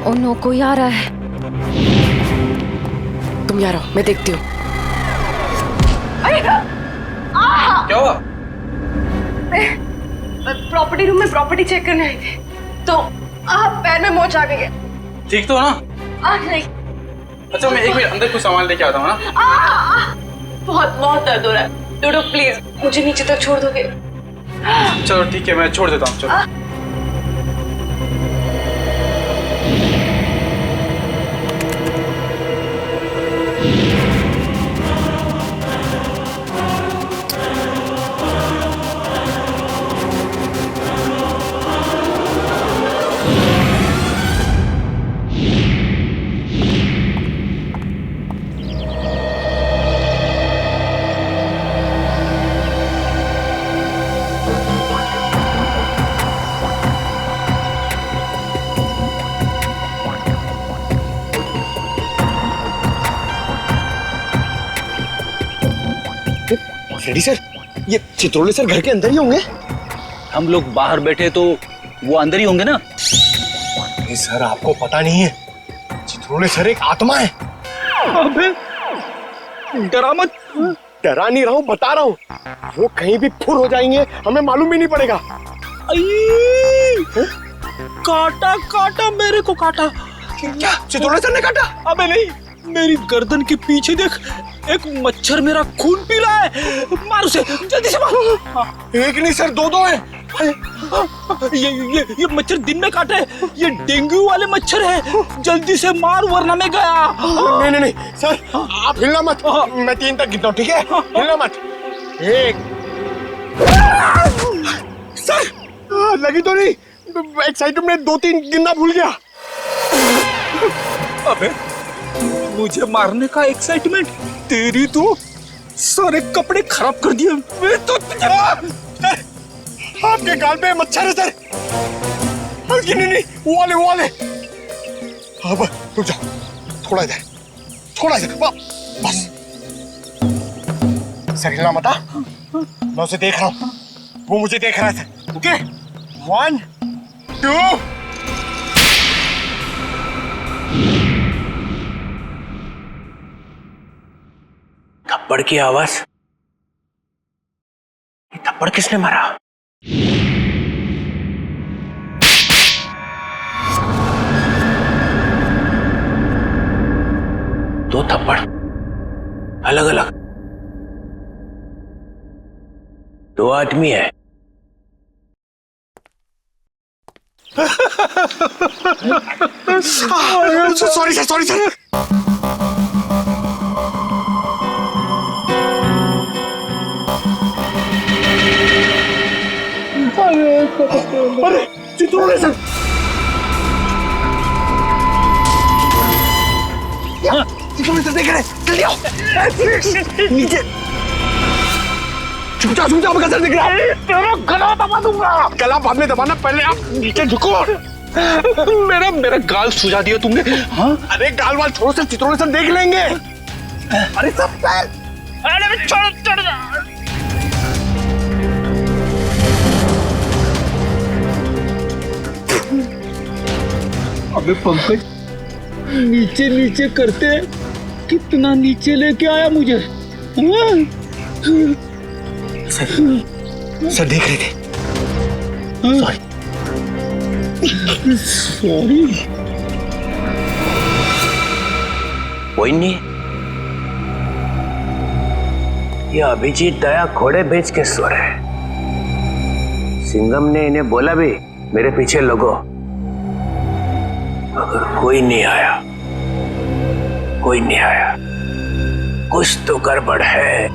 ओ नो, कोई आ रहा है। तुम यहाँ रहो, मैं देखती हूँ। क्या हुआ? प्रॉपर्टी रूम में प्रॉपर्टी चेक करने आई थी, तो पैर में मोच आ गई है। ठीक तो ना? नहीं, अच्छा मैं 1 मिनट अंदर कुछ सामान लेके आता हूँ ना। बहुत बहुत दर्द हो रहा है। डोडो प्लीज मुझे नीचे तक छोड़ दोगे? चलो ठीक है, मैं छोड़ देता हूँ। चलो रेडी सर, ये चित्रोले सर घर के अंदर ही होंगे? हम लोग बाहर बैठे तो वो अंदर ही होंगे ना? नहीं सर, आपको पता नहीं है, चित्रोले सर एक आत्मा है। अबे डरा मत। डरा नहीं रहा हूँ, बता रहा हूँ। वो कहीं भी फुर हो जाएंगे, हमें मालूम भी नहीं पड़ेगा। काटा काटा, मेरे को काटा। क्या चित्रोले सर ने काटा? अबे नहीं, मेरी गर्दन के पीछे देख, एक मच्छर मेरा खून पी रहा है। मार उसे, जल्दी से मार। एक नहीं सर, 2 है। ये मच्छर दिन में काटे, ये डेंगू वाले मच्छर है। जल्दी से मार वरना मैं गया। नहीं नहीं नहीं सर, आप हिलना मत। मैं 3 तक गिनता हूँ, ठीक है? हिलना मत। 1 सर, लगी तो नहीं? एक्साइटमेंट में 2-3 गिनना भूल गया। अबे मुझे मारने का एक्साइटमेंट, तेरी तो सारे कपड़े खराब कर दिए। मैं तो आपके गाल पे मच्छर है सर। नहीं, वो वाले। अब रुक जाओ, थोड़ा इधर, बस। सर हिलना मत। मैं उसे देख रहा हूँ, वो मुझे देख रहा है। ओके, 1 2 थप्पड़ की आवाज। ये थप्पड़ किसने मारा? दो थप्पड़ अलग अलग, 2 आदमी है। Sorry sir. अरे चित्रोले सर, चित्रोले सर देख रहे हैं, जल्दी आओ। नीचे झुक जाओ, सर दिख रहा है। तेरा गला दबा दूंगा। गला बाद में दबाना, पहले आप नीचे झुको। मेरा गाल सुझा दिया तुमने। हाँ? अरे गाल वाल छोड़ो सर, चित्रोले सर देख लेंगे। अरे सब छोड़। अबे पंकज, नीचे करते कितना नीचे लेके आया मुझे। सर देख रहे थे। सॉरी। कोई नहीं, ये अभिजीत दया घोड़े बेच के सो रहे हैं। सिंघम ने इन्हें बोला भी मेरे पीछे लगो। अगर कोई नहीं आया, कुछ तो गड़बड़ है।